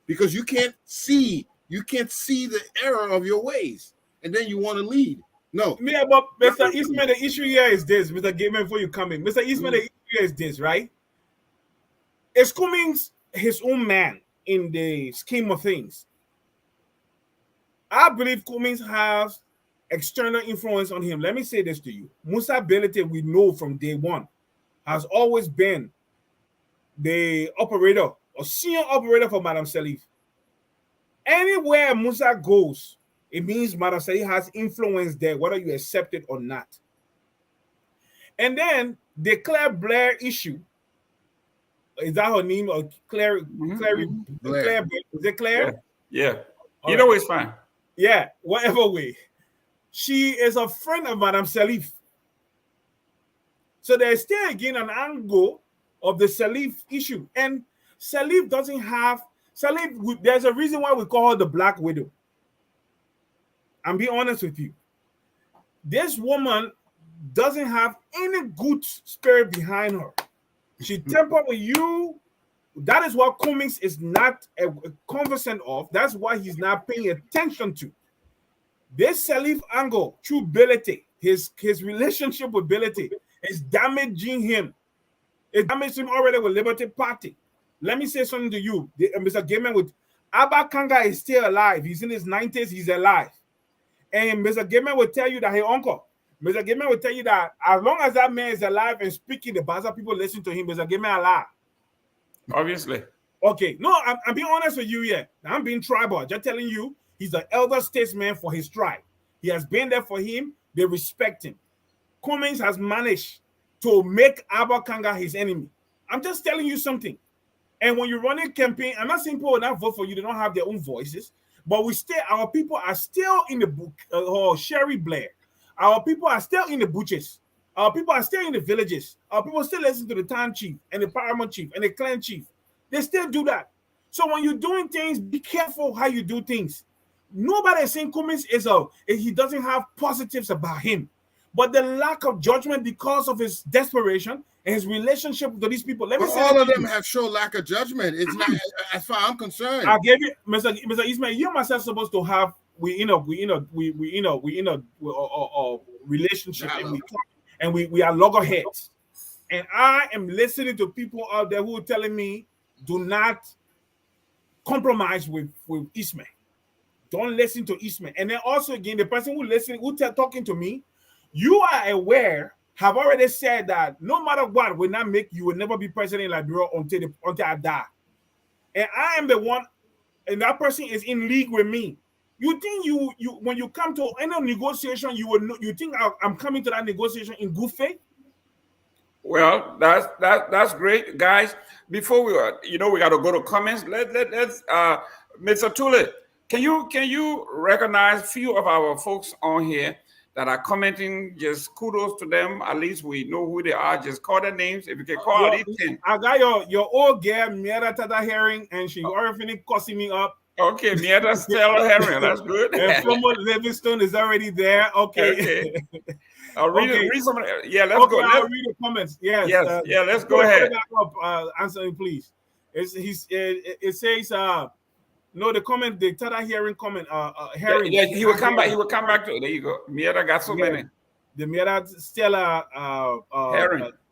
because you can't see the error of your ways, and then you want to lead. No. Yeah, but Mr. Eastman, the issue here is this, Mr. Gayman, before you come in. Mr. Eastman, the issue here is this, right? Is Cummings his own man in the scheme of things? I believe Cummings has external influence on him. Let me say this to you. Musa Belete, we know from day one, has always been the operator or senior operator for Madam Salif. Anywhere Musa goes, it means Madam Salif has influence there, whether you accept it or not. And then the Claire Blair issue. Is that her name? Or Claire? Claire? Blair. Claire? Is it Claire? Yeah. All Either right. way is fine. Yeah, whatever way. She is a friend of Madame Salif. So there's still again an angle of the Salif issue. And Salif doesn't have Salif. There's a reason why we call her the Black Widow. I'm being honest with you. This woman doesn't have any good spirit behind her. She tempered with you. That is what Cummings is not a conversant of. That's why he's not paying attention to. This Salif angle, through Belete, his relationship with Belete is damaging him. It damaged him already with Liberty Party. Let me say something to you. Mr. Gayman with Abba Kanga is still alive. He's in his 90s, he's alive. And Mr. Gayman will tell you that his uncle, Mr. Gayman will tell you that as long as that man is alive and speaking, the Baza people listen to him, Mr. Gayman alive. Obviously. Okay, no, I'm being honest with you here. I'm being tribal. Just telling you, he's the elder statesman for his tribe. He has been there for him. They respect him. Cummings has managed to make Abba Kanga his enemy. I'm just telling you something. And when you're running campaign, I'm not saying people will not vote for you. They don't have their own voices. But our people are still in the book. Sherry Blair. Our people are still in the butches. Our people are still in the villages. Our people still listen to the town chief and the paramount chief and the clan chief. They still do that. So when you're doing things, be careful how you do things. Nobody is saying Cummings he doesn't have positives about him. But the lack of judgment because of his desperation and his relationship with these people. Let me say all of them have shown lack of judgment. It's not, as far as I'm concerned. I gave you, Mr. Eastman. You and myself supposed to have relationship, and we are loggerheads. And I am listening to people out there who are telling me, do not compromise with Eastman. Don't listen to Eastman. And then also again, the person talking to me, you are aware, have already said that no matter what, you will never be president in Liberia until I die. And I am the one, and that person is in league with me. You think you when you come to any negotiation, you think I'm coming to that negotiation in good faith? Well, that's great, guys. Before we got to go to comments. Let's Mr. Tulay, can you recognize a few of our folks on here that are commenting? Just kudos to them. At least we know who they are. Just call their names. If you can call at least 10. I got your old girl Miera Tata Herring, and she already finished cussing me up. Okay, Miera Stella Herring. That's good. And Flomo Livingstone is already there. Okay. I'll read some. Yeah, let's go. I'll read the comments. Yes. Let's go ahead. Answer me, please. It says no, the comment, the Tata Herring comment. Herring. Yeah, he will come back. He will come back to it. There you go. Miera got so many. The Miera Stella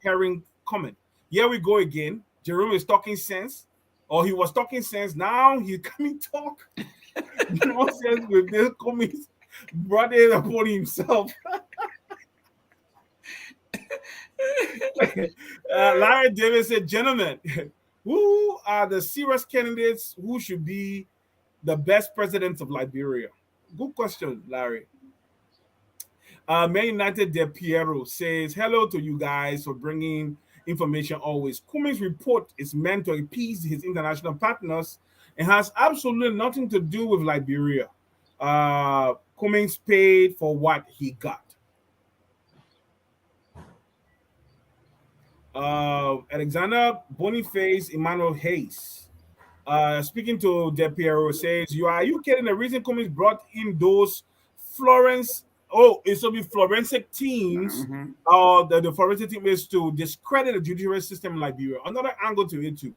Herring comment. Here we go again. Jerome is talking sense. Or he was talking sense. Now he's coming talk nonsense with this Cummings brought it upon himself. Larry Davis said, gentlemen, who are the serious candidates who should be the best presidents of Liberia? Good question, Larry. Man United De Piero says, hello to you guys for bringing information always. Cummings' report is meant to appease his international partners and has absolutely nothing to do with Liberia. Cummings paid for what he got. Alexander Boniface Emmanuel Hayes, speaking to De Piero, says, are you kidding? The reason Cummings brought in those Florence, it's to be forensic teams, the forensic team is to discredit the judicial system in Liberia. Another angle to it too.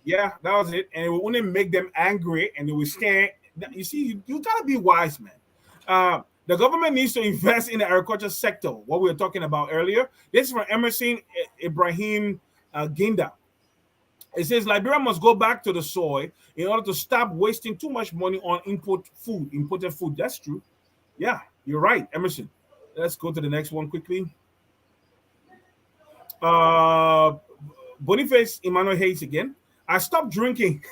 Yeah, that was it. And it will only make them angry and they will stand. You see, you gotta be wise, man. The government needs to invest in the agriculture sector, what we were talking about earlier. This is from Emerson Ibrahim Ginda. It says Liberia must go back to the soil in order to stop wasting too much money on imported food. That's true. Yeah, you're right, Emerson. Let's go to the next one quickly. Uh, Boniface Emmanuel Hayes again. I stopped drinking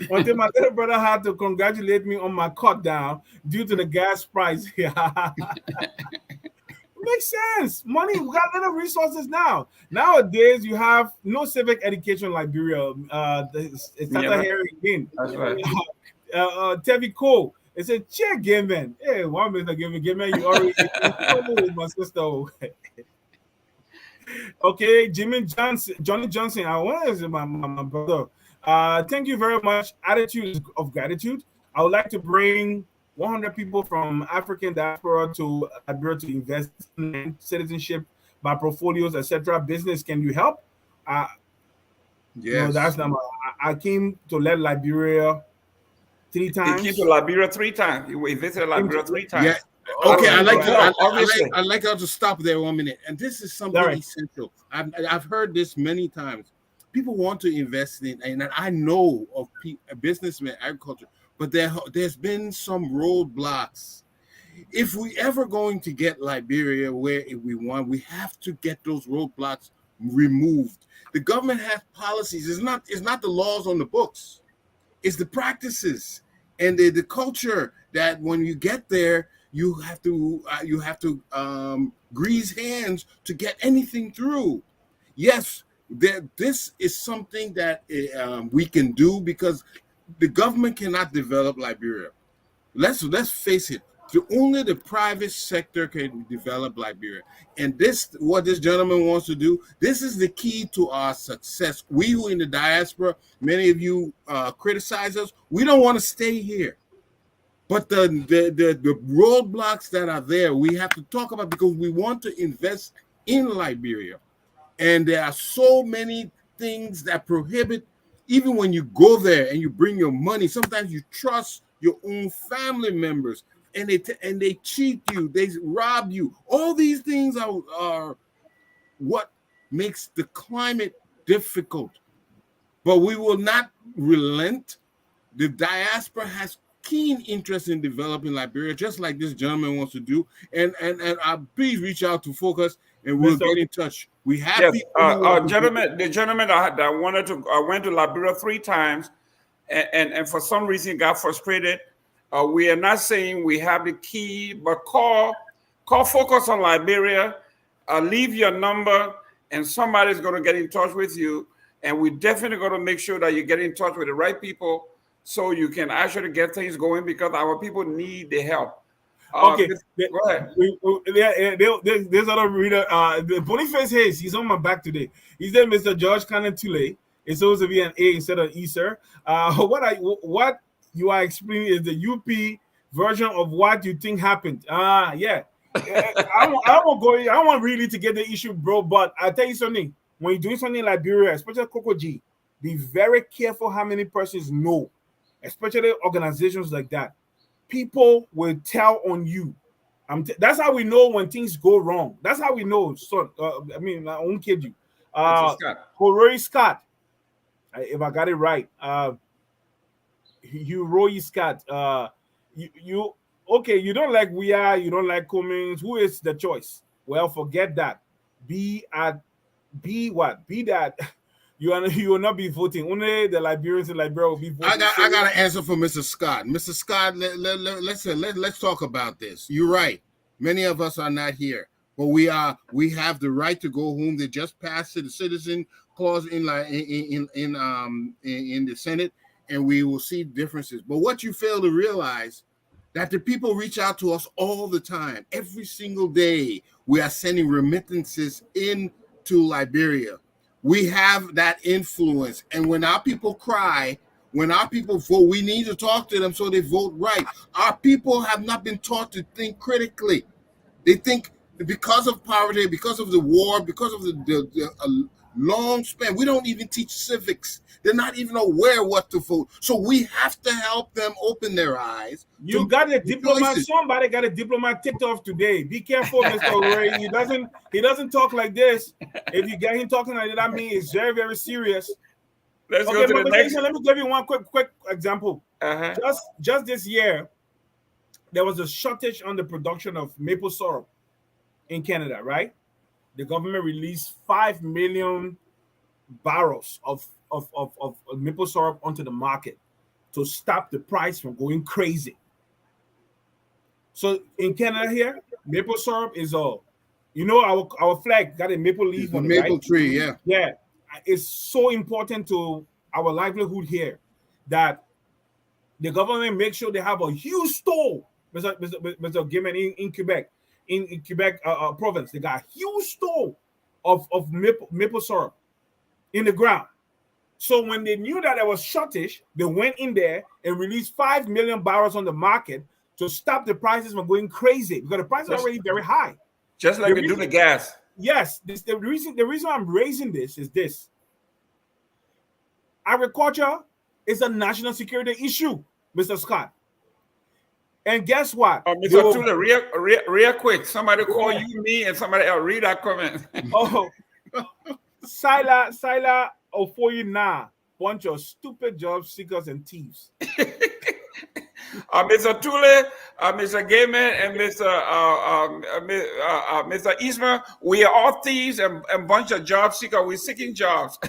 until my little brother had to congratulate me on my cut down due to the gas price. Makes sense. Money, we got little resources now. Nowadays, you have no civic education in Liberia. It's Tata Harry again. That's right. Tevi Cole. It's a check Gayman. Hey, 1 minute Gayman, you already with my sister. Okay, Johnny Johnson. I want to my brother. Thank you very much. Attitude of gratitude. I would like to bring 100 people from African diaspora to Liberia to invest in citizenship by portfolios, etc. Business, can you help? Yes. No, that's not. I came to let Liberia 3 times. He came to Liberia 3 times. He visited Liberia 3 times. Yeah. Okay, I'd like to stop there 1 minute. And this is something essential. I've heard this many times. People want to invest in, and I know of businessmen, agriculture, but there's been some roadblocks. If we ever going to get Liberia where we want, we have to get those roadblocks removed. The government has policies. It's not the laws on the books. It's the practices and the culture that when you get there, you have to grease hands to get anything through. Yes, this is something that we can do because the government cannot develop Liberia. Let's face it. Only the private sector can develop Liberia. And what this gentleman wants to do, this is the key to our success. We who in the diaspora, many of you criticize us. We don't want to stay here. But the roadblocks that are there, we have to talk about because we want to invest in Liberia. And there are so many things that prohibit, even when you go there and you bring your money, sometimes you trust your own family members and they cheat you, they rob you. All these things are what makes the climate difficult. But we will not relent. The diaspora has keen interest in developing Liberia, just like this gentleman wants to do. And please reach out to Focus, and we'll get in touch. We have the gentleman that went to Liberia 3 times, and for some reason got frustrated. We are not saying we have the key, but call Focus on Liberia. Leave your number, and somebody's going to get in touch with you. And we're definitely going to make sure that you get in touch with the right people, so you can actually get things going because our people need the help. Okay, go ahead. There's another reader. Boniface Hayes, he's on my back today. He's there, Mr. George Kanneh Tulay. It's supposed to be an A instead of E, sir. What you are explaining is the UP version of what you think happened. Yeah. I don't want really to get the issue, bro. But I'll tell you something. When you're doing something in Liberia, especially Coco G, be very careful how many persons know. Especially organizations like that, people will tell on you. That's how we know when things go wrong. That's how we know. So, I won't kid you. Rory Scott, if I got it right. Roy Scott. You don't like you don't like Cummings. Who is the choice? Well, forget that. Be that. You will not be voting. Only the Liberians in Liberia will be voting. I got an answer for Mr. Scott. Mr. Scott, let's talk about this. You're right. Many of us are not here, but we have the right to go home. They just passed the citizen clause in the Senate, and we will see differences. But what you fail to realize that the people reach out to us all the time. Every single day, we are sending remittances into Liberia. We have that influence. And when our people cry, when our people vote, we need to talk to them so they vote right. Our people have not been taught to think critically. They think because of poverty, because of the war, because of the long span, we don't even teach civics. They're not even aware what to vote. So we have to help them open their eyes. You got a diplomat. Somebody got a diplomat ticked off today. Be careful, Mr. Ray. He doesn't talk like this. If you get him talking like that, means it's very, very serious. Let's go Okay, to the but next. let me give you one quick example. Uh-huh. Just this year, there was a shortage on the production of maple syrup in Canada, right? The government released 5 million barrels of maple syrup onto the market to stop the price from going crazy. So in Canada here, maple syrup is our flag got a maple It's leaf the on it, right? maple tree, yeah. Yeah, it's so important to our livelihood here that the government make sure they have a huge store, Mr. Gayman, in Quebec, in Quebec province. They got a huge store of maple syrup in the ground. So when they knew that there was shortage, they went in there and released 5 million barrels on the market to stop the prices from going crazy because the prices are already very high. Just like The we do reason, the gas. yes, the reason I'm raising this is this: agriculture is a national security issue, Mr. Scott. And guess what? They Mr. will Tulay, real quick. Somebody go call ahead. you, me, and somebody else. Read that comment. Oh, Sila Ofoyina, bunch of stupid job seekers and thieves. Mr. Tulay, Mr. Gayman, and Mr. Eastman, we are all thieves and bunch of job seekers. We're seeking jobs.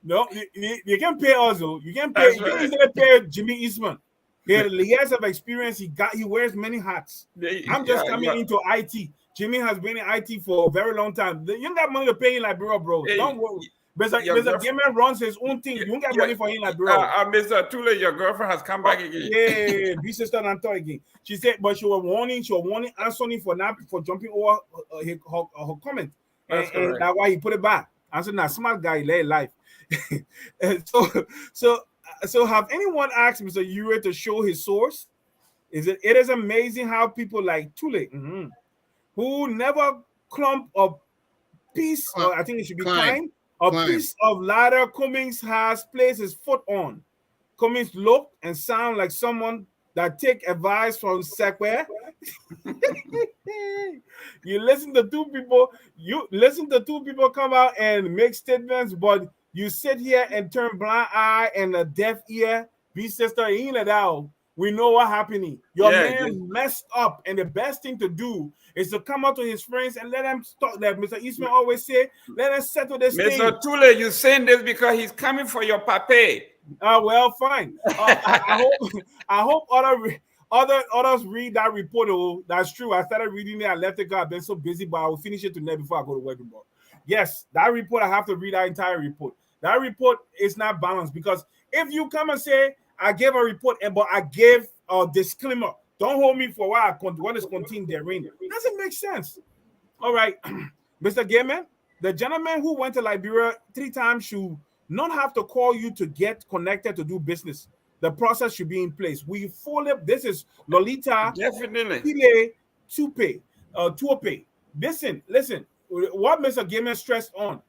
No, you can pay us. You can pay. That's You can right. easily pay Jimmy Eastman. He had years of experience. He wears many hats. I'm just coming into IT. Jimmy has been in IT for a very long time. You don't got money to pay him like bro. Hey, Don't worry. Mr. your Gayman runs his own thing. You don't got money for him like Mr. Tulay, your girlfriend has come back again. Yeah, be sister and talk again. She said, but she was warning Anthony for jumping over her comment. And that's why he put it back. I said, nah, smart guy, lay life. And so have anyone asked Mr. Ure to show his source? It is amazing how people like Tulay, who never clump of piece, or I think it should be climb, a piece of ladder Cummings has placed his foot on. Cummings look and sound like someone that take advice from Sekwe. You listen to two people come out and make statements, but you sit here and turn blind eye and a deaf ear. Be sister, ain't it out. We know what happening. Your man messed up, and the best thing to do is to come out to his friends and let them talk. That Mr. Eastman always say, let us settle this thing. Mr. Tulay, you saying this because he's coming for your pape. Well, fine. I hope others read that report. Oh, that's true. I started reading it. I left it because I've been so busy, but I will finish it tonight before I go to work tomorrow. Yes, that report, I have to read that entire report. That report is not balanced because if you come and say, I gave a report, but I gave a disclaimer, don't hold me for what is contained therein. Doesn't make sense. All right, Mr. Gayman, the gentleman who went to Liberia 3 times should not have to call you to get connected to do business. The process should be in place. We follow. This is Lolita. Definitely. Tupe. Listen. What Mr. Gayman stressed on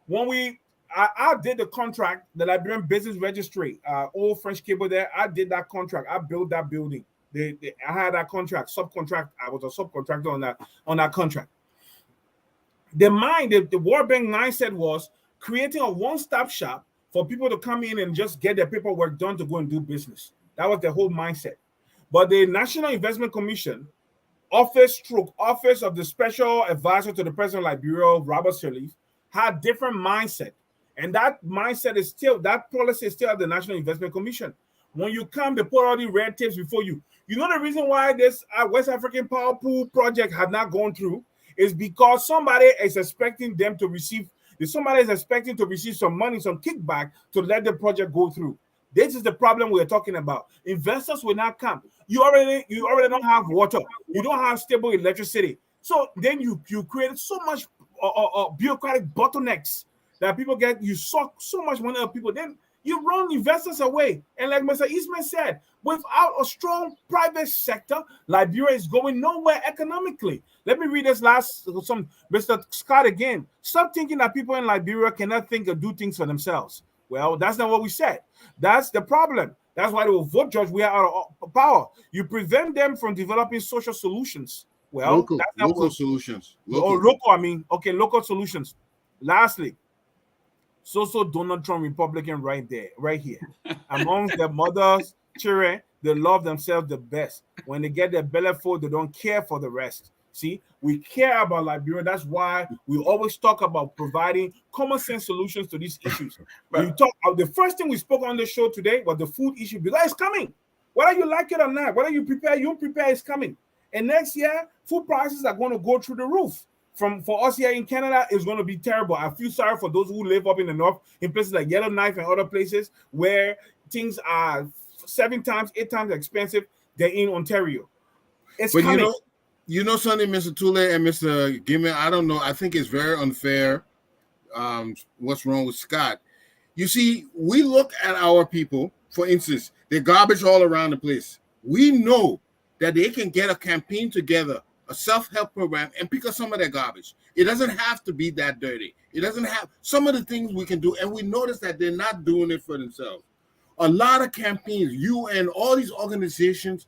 when I did the contract, the Liberian Business Registry, old French cable there. I did that contract. I built that building. I had that contract, subcontract. I was a subcontractor on that contract. The World Bank mindset was creating a one-stop shop for people to come in and just get their paperwork done to go and do business. That was the whole mindset. But the National Investment Commission, office of the Special Advisor to the President of Liberia, Robert Sirleaf, had different mindset. And that mindset is still, that policy is still at the National Investment Commission. When you come, they put all the red tapes before you. You know the reason why this West African Power Pool project has not gone through is because somebody is expecting some money, some kickback to let the project go through. This is the problem we're talking about. Investors will not come. You already don't have water. You don't have stable electricity. So then you create so much bureaucratic bottlenecks that you suck so much money out of people. Then you run investors away. And like Mr. Eastman said, without a strong private sector, Liberia is going nowhere economically. Let me read this Mr. Scott again. Stop thinking that people in Liberia cannot think or do things for themselves. Well, that's not what we said. That's the problem. That's why they will vote George. We are out of power. You prevent them from developing social solutions. Well, local solutions. Local solutions. Lastly, So Donald Trump Republican right there, right here. Amongst the mothers, children, they love themselves the best. When they get their belly full, they don't care for the rest. See, we care about Liberia. That's why we always talk about providing common sense solutions to these issues. We But talk. The first thing we spoke on the show today was the food issue because it's coming. Whether you like it or not, whether you don't prepare, it's coming. And next year, food prices are going to go through the roof. For us here in Canada, it's going to be terrible. I feel sorry for those who live up in the north, in places like Yellowknife and other places where things are 7 times, 8 times expensive than in Ontario. It's But coming. you know something, Mr. Tulay and Mr. Gayman, I don't know. I think it's very unfair. What's wrong with Scott? You see, we look at our people, for instance, they're garbage all around the place. We know that they can get a campaign together, a self-help program, and pick up some of their garbage. It doesn't have to be that dirty. It doesn't have some of the things we can do, and we notice that they're not doing it for themselves. A lot of campaigns, you and all these organizations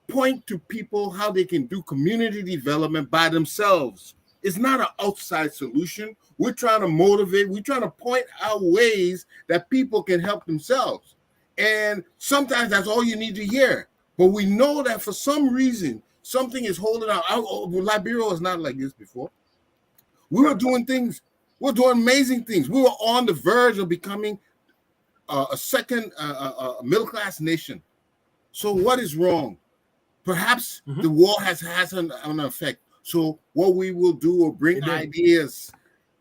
point to people how they can do community development by themselves. It's not an outside solution. We're trying to motivate, we're trying to point out ways that people can help themselves. And sometimes that's all you need to hear. But we know that for some reason, something is holding out. Liberia was not like this before. We were doing things, we're doing amazing things. We were on the verge of becoming a second middle-class nation. So what is wrong? Perhaps the war has an effect. So what we will do will bring ideas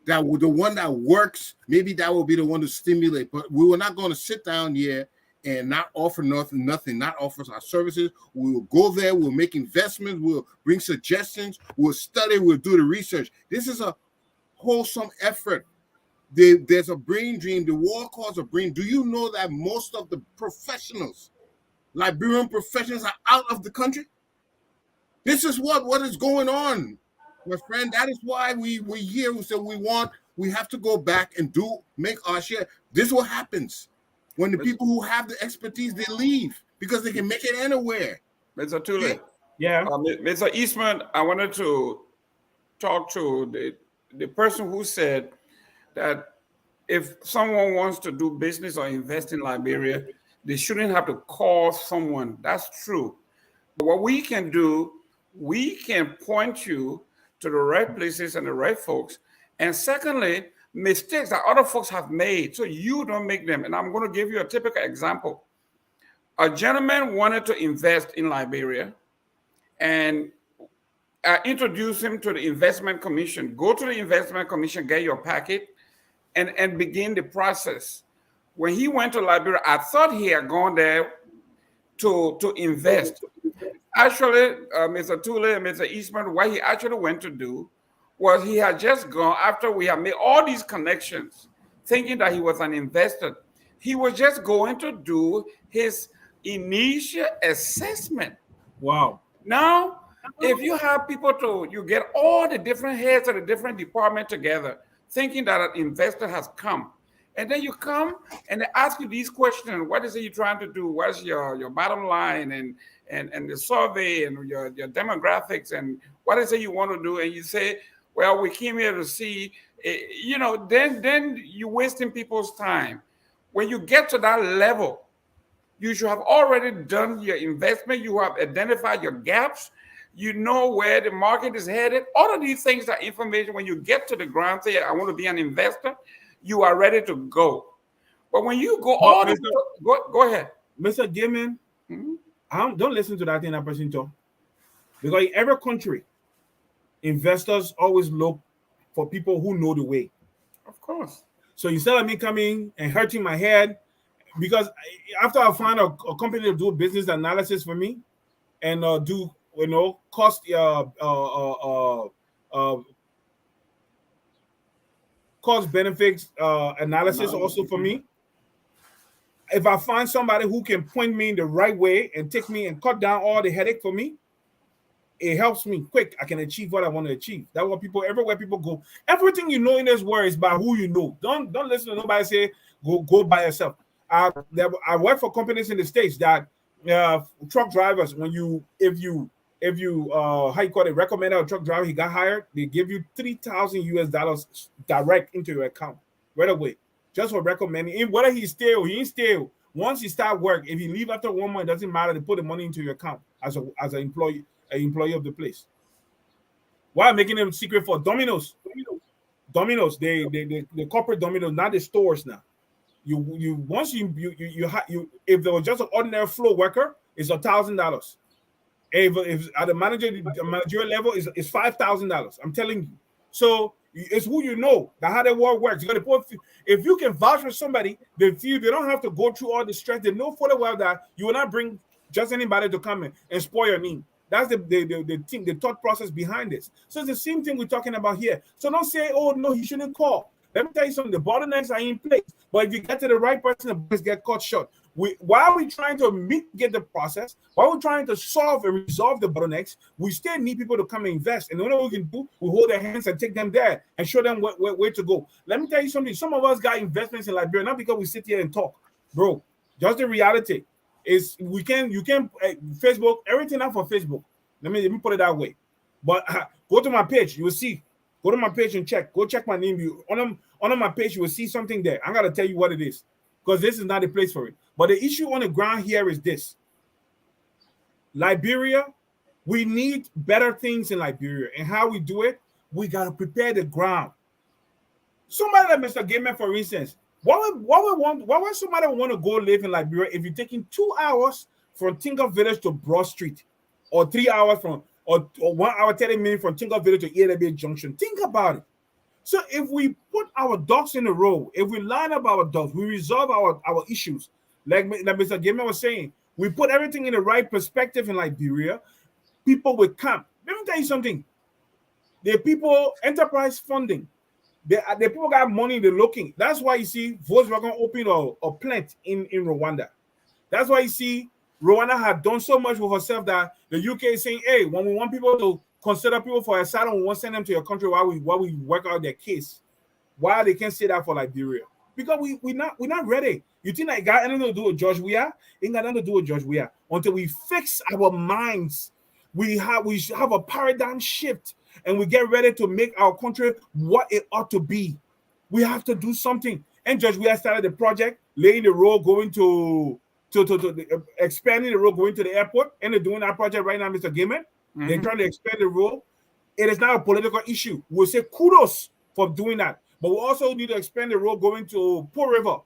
that will, the one that works, maybe that will be the one to stimulate. But we were not going to sit down here and not offer nothing, not offer our services. We will go there, we'll make investments, we'll bring suggestions, we'll study, we'll do the research. This is a wholesome effort. There's a brain dream. The war caused a brain. Do you know that most of the professionals, Liberian professionals, are out of the country? This is what is going on, my friend. That is why we here. We said we have to go back and make our share. This is what happens when the people who have the expertise, they leave because they can make it anywhere. Mr. Tulay, Yeah. Mr. Eastman, I wanted to talk to the person who said that if someone wants to do business or invest in Liberia, they shouldn't have to call someone. That's true. But what we can do, we can point you to the right places and the right folks. And secondly, mistakes that other folks have made, so you don't make them. And I'm going to give you a typical example. A gentleman wanted to invest in Liberia, and I introduced him to the investment commission. Go to the investment commission, get your packet, and begin the process. When he went to Liberia, I thought he had gone there to invest. Actually, Mr. Tulay and Mr. Eastman, what he actually went to do was he had just gone, after we had made all these connections, thinking that he was an investor. He was just going to do his initial assessment. Wow. Now, if you have people you get all the different heads of the different departments together, thinking that an investor has come. And then you come and they ask you these questions. What is it you're trying to do? What's your bottom line and the survey and your demographics and what is it you want to do? And you say, well, we came here to see, then you're wasting people's time. When you get to that level, you should have already done your investment. You have identified your gaps. You know where the market is headed. All of these things are information. When you get to the ground, say, I want to be an investor, you are ready to go. But when you go go ahead. Mr. Gayman, don't listen to that thing that person talk. Because in every country, investors always look for people who know the way. Of course. So instead of me coming and hurting my head, because after I find a company to do business analysis for me and do cost cost benefits analysis also for me. If I find somebody who can point me in the right way and take me and cut down all the headache for me, it helps me quick. I can achieve what I want to achieve. That's what everywhere people go. Everything you know in this world is by who you know. Don't listen to nobody say go by yourself. I work for companies in the States that truck drivers, if you how you call it, recommended a truck driver, he got hired, they give you $3,000 US direct into your account right away. just for recommending. Whether he's still, he ain't still. Once you start work, if you leave after 1 month, it doesn't matter. They put the money into your account as an employee of the place. Why making them secret for Domino's? Domino's, the corporate Domino's, not the stores now. You once you if there was just an ordinary floor worker, it's $1,000. If at the managerial level is $5,000. I'm telling you. So it's who you know that how the world works. You got to put, if you can vouch for somebody, they feel they don't have to go through all the stress. They know for the well that you will not bring just anybody to come in and spoil your name. That's the thought process behind this. So it's the same thing we're talking about here. So don't say, oh no, he shouldn't call. Let me tell you something, the bottlenecks are in place. But if you get to the right person, the boys get caught short. Why are we trying to mitigate the process? Why are we trying to solve and resolve the bottlenecks? We still need people to come and invest. And the only way we can do, we hold their hands and take them there and show them where to go. Let me tell you something. Some of us got investments in Liberia, not because we sit here and talk. Bro, just the reality is you can Facebook, everything out for Facebook. Let me put it that way. But go to my page, you will see. Go to my page and check. Go check my name. On my page, you will see something there. I'm going to tell you what it is because this is not the place for it. But the issue on the ground here is this. Liberia, we need better things in Liberia. And how we do it, we got to prepare the ground. Somebody like Mr. Gayman, for instance, why would somebody want to go live in Liberia if you're taking 2 hours from Tinker Village to Broad Street or 3 hours or 1 hour, 30 minutes from Tinker Village to ELB Junction? Think about it. So if we put our ducks in a row, if we line up our ducks, we resolve our issues, like Mr. Gayman was saying, we put everything in the right perspective in Liberia, people will come. Let me tell you something. The people, enterprise funding, the people got money, they're looking. That's why you see Volkswagen open a plant in Rwanda. That's why you see Rwanda had done so much for herself that the UK is saying, hey, when we want people to consider people for asylum, we want to send them to your country while we work out their case. Why they can't say that for Liberia? Because we're not ready. You think that got anything to do with George Weah? Ain't got nothing to do with George Weah. Until we fix our minds, we have a paradigm shift and we get ready to make our country what it ought to be. We have to do something. And George Weah started the project, laying the road going to expanding the road going to the airport, and they're doing that project right now, Mr. Gayman. Mm-hmm. They're trying to expand the road. It is not a political issue. We'll say kudos for doing that. But we also need to expand the road going to Poor River.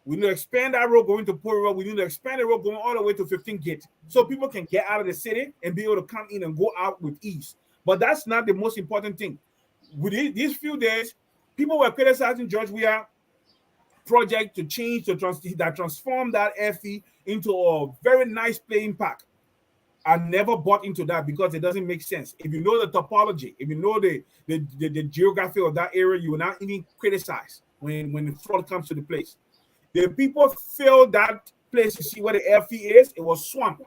We need to expand that road going to Poor River. We need to expand the road going all the way to 15th Gate so people can get out of the city and be able to come in and go out with ease. But that's not the most important thing. With these few days, people were criticizing George Weah project to change transform that airfield into a very nice playing park. I never bought into that because it doesn't make sense. If you know the topology, if you know the geography of that area, you will not even criticize when the flood comes to the place. The people filled that place. You see where the airfield is? It was swamp.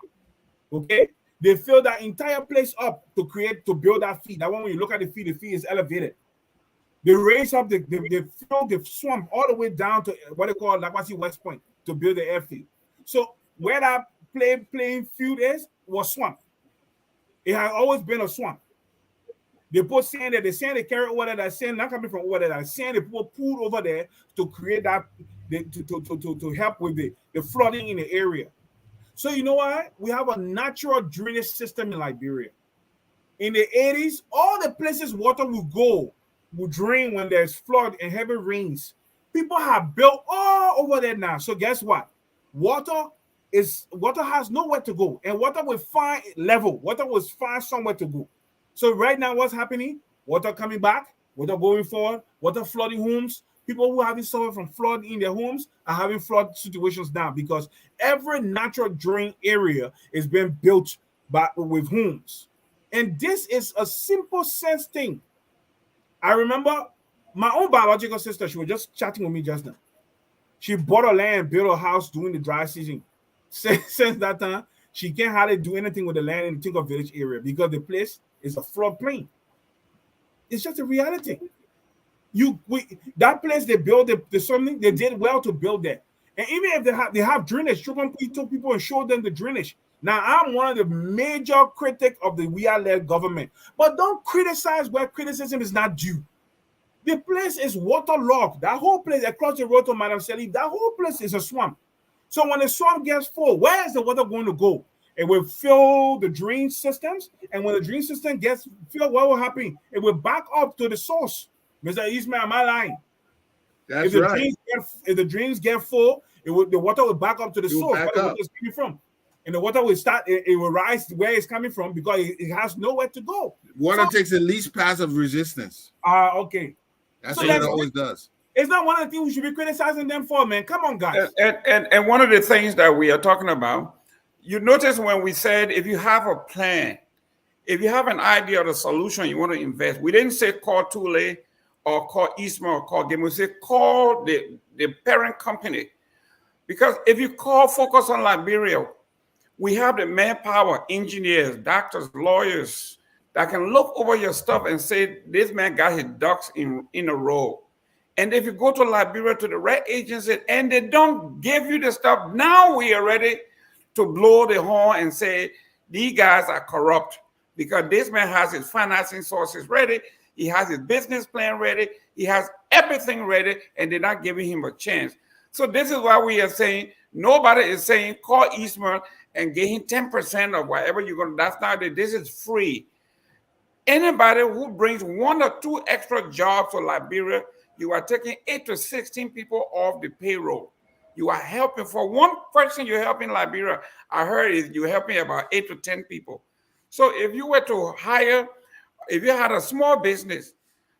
Okay, they filled that entire place up to build that feed. That one, when you look at the feed is elevated. They raise up they fill the swamp all the way down to what they call Lakwasi West Point to build the airfield. So where that playing field is was swamp. It has always been a swamp. They put sand there. The sand they carry over there. That sand not coming from over there. That sand they put over there to create that to help with the flooding in the area. So you know what? We have a natural drainage system in Liberia. In the 80s, all the places water will drain when there's flood and heavy rains. People have built all over there now. So guess what? Water has nowhere to go, and water will find level. Water will find somewhere to go. So right now, what's happening? Water coming back, water going forward, water flooding homes. People who haven't suffered from flood in their homes are having flood situations now because every natural drain area is being built with homes. And this is a simple sense thing. I remember my own biological sister, she was just chatting with me just now. She bought a land, built a house during the dry season. Since that time, she can't hardly do anything with the land in the Tinker Village area because the place is a floodplain. It's just a reality. That place they built something, they did well to build that. And even if they have drainage, took people and showed them the drainage. Now, I'm one of the major critics of the Weah-led government. But don't criticize where criticism is not due. The place is waterlogged. That whole place across the road to Madam Sally, that whole place is a swamp. So when the swamp gets full, where is the water going to go? It will fill the drain systems, and when the drain system gets filled, what will happen? It will back up to the source. Mr. Eastman, am I lying? That's If the drains get full, the water will back up to the source where the water is coming from. And the water will it will rise where it's coming from because it has nowhere to go. Water takes the least path of resistance. Okay. That's what it always does. It's not one of the things we should be criticizing them for, man. Come on, guys. And one of the things that we are talking about, you notice when we said if you have a plan, if you have an idea of the solution you want to invest, we didn't say call Tulay or call Eastman or call Gayman. We say call the parent company. Because if you focus on Liberia, we have the manpower, engineers, doctors, lawyers that can look over your stuff and say, this man got his ducks in a row. And if you go to Liberia to the right agency and they don't give you the stuff, now we are ready to blow the horn and say, these guys are corrupt because this man has his financing sources ready. He has his business plan ready. He has everything ready, and they're not giving him a chance. So this is why we are saying, nobody is saying, call Eastman and get him 10% of whatever you're going to, that's not it. This is free. Anybody who brings 1 or 2 extra jobs to Liberia, you are taking 8 to 16 people off the payroll. You are helping for one person you're helping Liberia. I heard you're helping about 8 to 10 people. So if you were to hire, if you had a small business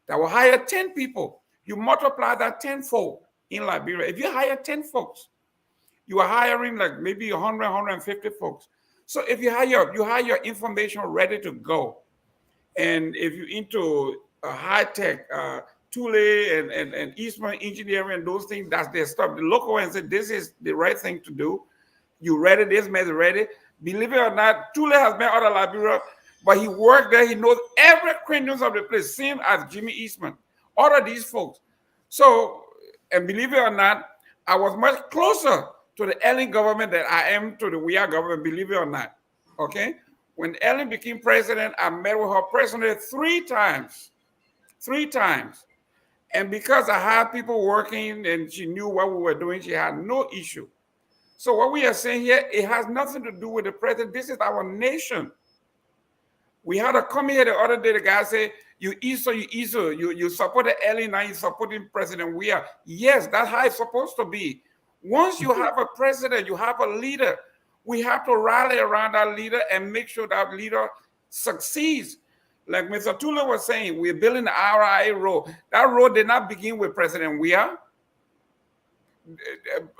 that will hire 10 people, you multiply that tenfold in Liberia. If you hire 10 folks, you are hiring like maybe 100, 150 folks. So if you have your information ready to go, and if you're into high tech, Tulay and Eastman engineering and those things, that's their stuff. The local and said this is the right thing to do. You ready? This man is ready. Believe it or not, Tulay has been out of Liberia, but he worked there. He knows every crannies of the place, same as Jimmy Eastman. All of these folks. So, and believe it or not, I was much closer to the Ellen government than I am to the WIA government, believe it or not. Okay? When Ellen became president, I met with her personally 3 times. 3 times. And because I had people working and she knew what we were doing, she had no issue. So what we are saying here, it has nothing to do with the president. This is our nation. We had a come here the other day, the guy said, you supported Ellen, now you supporting President Weah. Yes, that's how it's supposed to be. Once you have a president, you have a leader, we have to rally around that leader and make sure that leader succeeds. Like Mr. Tulay was saying, we're building the RIA road. That road did not begin with President Weah.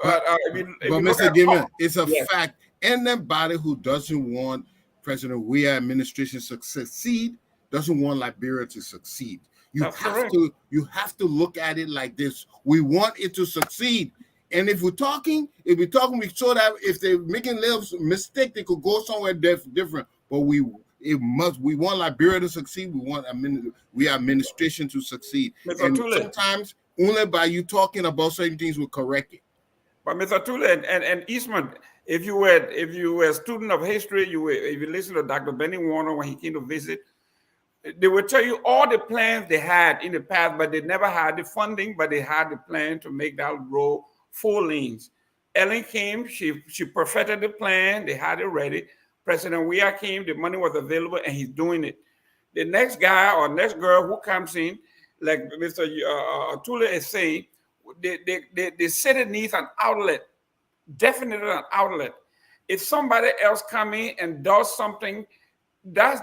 But Mr. Gayman, it's a fact. Anybody who doesn't want President Weah administration to succeed doesn't want Liberia to succeed. You have to look at it like this. We want it to succeed. And if we're talking, we show that if they're making little mistake, they could go somewhere different. But we want Liberia to succeed. We want administration to succeed. Mr. And Tulay, sometimes only by you talking about certain things will correct it. But Mr. Tulay and Eastman, if you were a student of history, if you listen to Dr. Benny Warner when he came to visit, they would tell you all the plans they had in the past, but they never had the funding, but they had the plan to make that road 4 lanes. Ellen came, she perfected the plan, they had it ready. President Weah came, the money was available, and he's doing it. The next guy or next girl who comes in, like Mr. Tulay is saying, the city needs an outlet, definitely an outlet. If somebody else come in and does something, that's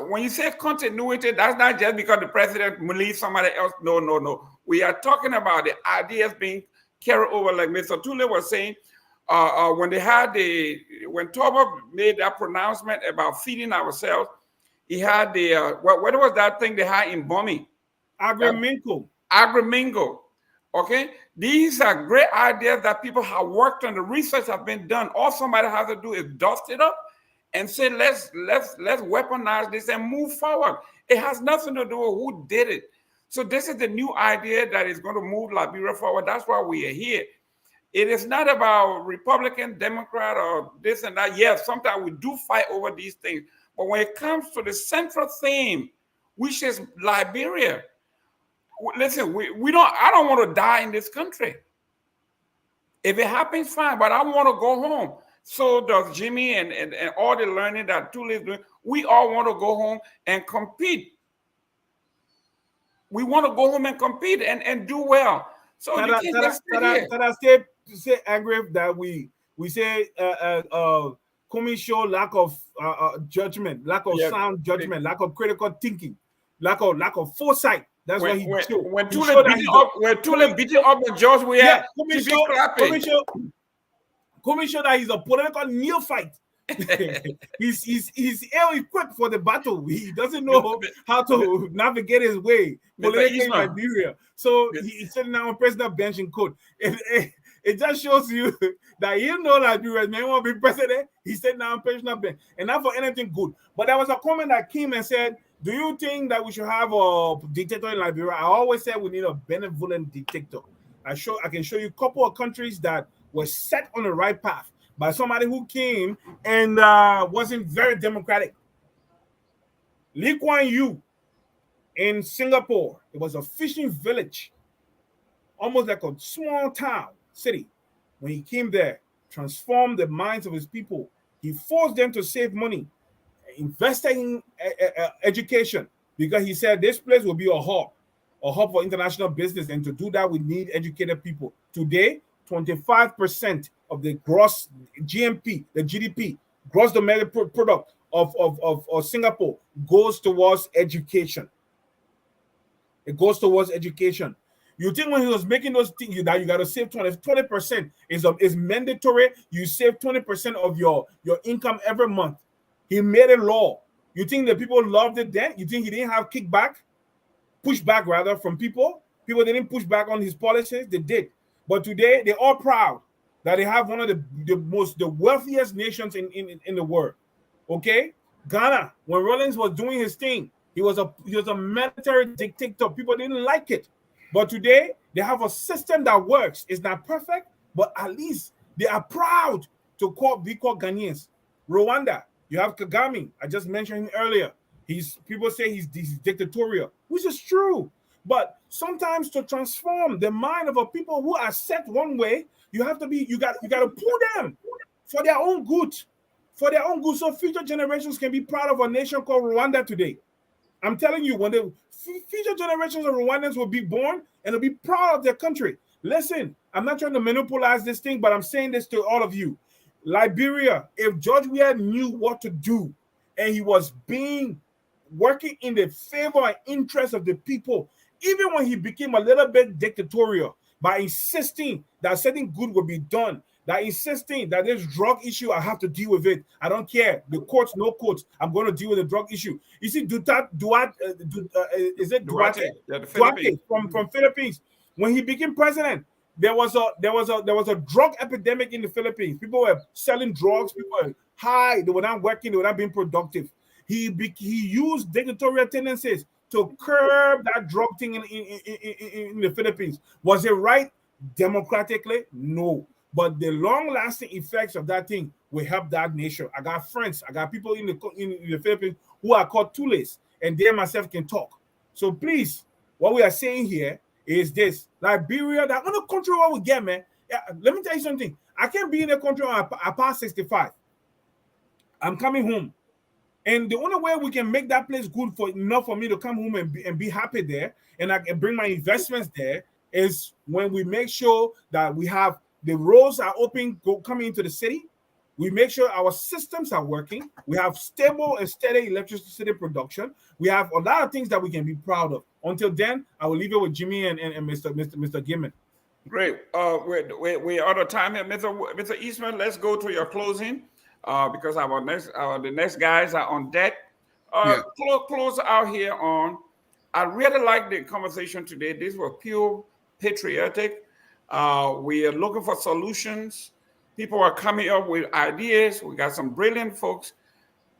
when you say continuity, that's not just because the president will leave somebody else. No. We are talking about the ideas being carried over, like Mr. Tulay was saying. When Toba made that pronouncement about feeding ourselves, he had what was that thing they had in Bombing? Agrimingo. Okay, these are great ideas that people have worked on. The research has been done. All somebody has to do is dust it up and say, let's weaponize this and move forward. It has nothing to do with who did it. So this is the new idea that is going to move Liberia forward. That's why we are here. It is not about Republican, Democrat, or this and that. Yes, sometimes we do fight over these things. But when it comes to the central theme, which is Liberia, listen, we don't. I don't want to die in this country. If it happens, fine, but I want to go home. So does Jimmy and all the learning that Tulay is doing. We all want to go home and compete. We want to go home and compete and do well. So you can't just sit here. Say angry that we say Cummings show lack of judgment, lack of sound judgment, lack of critical thinking, lack of foresight. That's what he showed. When Tulay beating up the George, we had clapping. Cummings showed that he's a political neophyte. he's ill-equipped for the battle. He doesn't know how to navigate his way politically in Liberia. So he's sitting down on president bench in court. It just shows you that Liberia may want to be president. He's sitting down on president bench, and not for anything good. But there was a comment that came and said, "Do you think that we should have a dictator in Liberia?" I always said we need a benevolent dictator. I can show you a couple of countries that were set on the right path by somebody who came and wasn't very democratic. Lee Kuan Yew in Singapore, it was a fishing village, almost like a small town, city. When he came there, transformed the minds of his people. He forced them to save money, invested in education, because he said this place will be a hub for international business, and to do that, we need educated people. Today, 25% of the gross GMP, the GDP, gross domestic product of Singapore goes towards education. It goes towards education. You think when he was making those things that you got to save 20% is mandatory. You save 20% of your income every month. He made a law. You think the people loved it then? You think he didn't have pushback rather from people? People didn't push back on his policies. They did. But today, they're all proud that they have one of the wealthiest nations in the world. Okay? Ghana, when Rawlings was doing his thing, he was a military dictator. People didn't like it. But today, they have a system that works. It's not perfect, but at least they are proud to be called Ghanaians. Rwanda, you have Kagame. I just mentioned him earlier. People say he's dictatorial, which is true. But sometimes to transform the mind of a people who are set one way, you got to pull them for their own good. For their own good, so future generations can be proud of a nation called Rwanda today. I'm telling you, when the future generations of Rwandans will be born and will be proud of their country. Listen, I'm not trying to monopolize this thing, but I'm saying this to all of you. Liberia, if George Weah knew what to do and he was working in the favor and interest of the people, even when he became a little bit dictatorial by insisting that certain good would be done, that insisting that this drug issue, I have to deal with it. I don't care. The courts, no courts. I'm going to deal with the drug issue. You see, Duarte from Philippines. When he became president, there was a drug epidemic in the Philippines. People were selling drugs. People were high. They were not working. They were not being productive. He used dictatorial tendencies to curb that drug thing in the Philippines. Was it right democratically? No. But the long-lasting effects of that thing will help that nation. I got friends, I got people in the Philippines who are called Tulays, and they myself can talk. So please, what we are saying here is this: Liberia, that only country what we get, man. Yeah, let me tell you something. I can't be in a country I pass 65. I'm coming home. And the only way we can make that place good enough for me to come home and be happy there, and I can bring my investments there, is when we make sure that we have the roads are open coming into the city. We make sure our systems are working. We have stable and steady electricity production. We have a lot of things that we can be proud of. Until then, I will leave it with Jimmy and Mr. Gayman. Great. We're out of time here, Mr. Eastman. Let's go to your closing because the next guys are on deck. Close out here on. I really like the conversation today. This was pure patriotic. We are looking for solutions. People are coming up with ideas. We got some brilliant folks.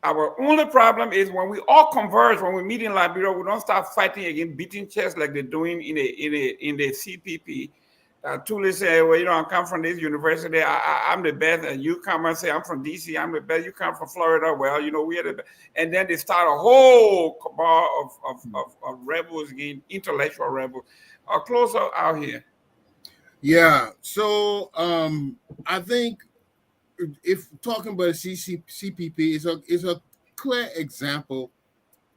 Our only problem is when we all converge, when we meet in Liberia, we don't start fighting again, beating chests like they're doing in the CPP. Tulay say, well, I come from this university. I'm the best. And you come and say, I'm from DC. I'm the best. You come from Florida. Well, we are the best. And then they start a whole cabal of rebels again, intellectual rebels. Close out here. Yeah. So I think if talking about CPP is a clear example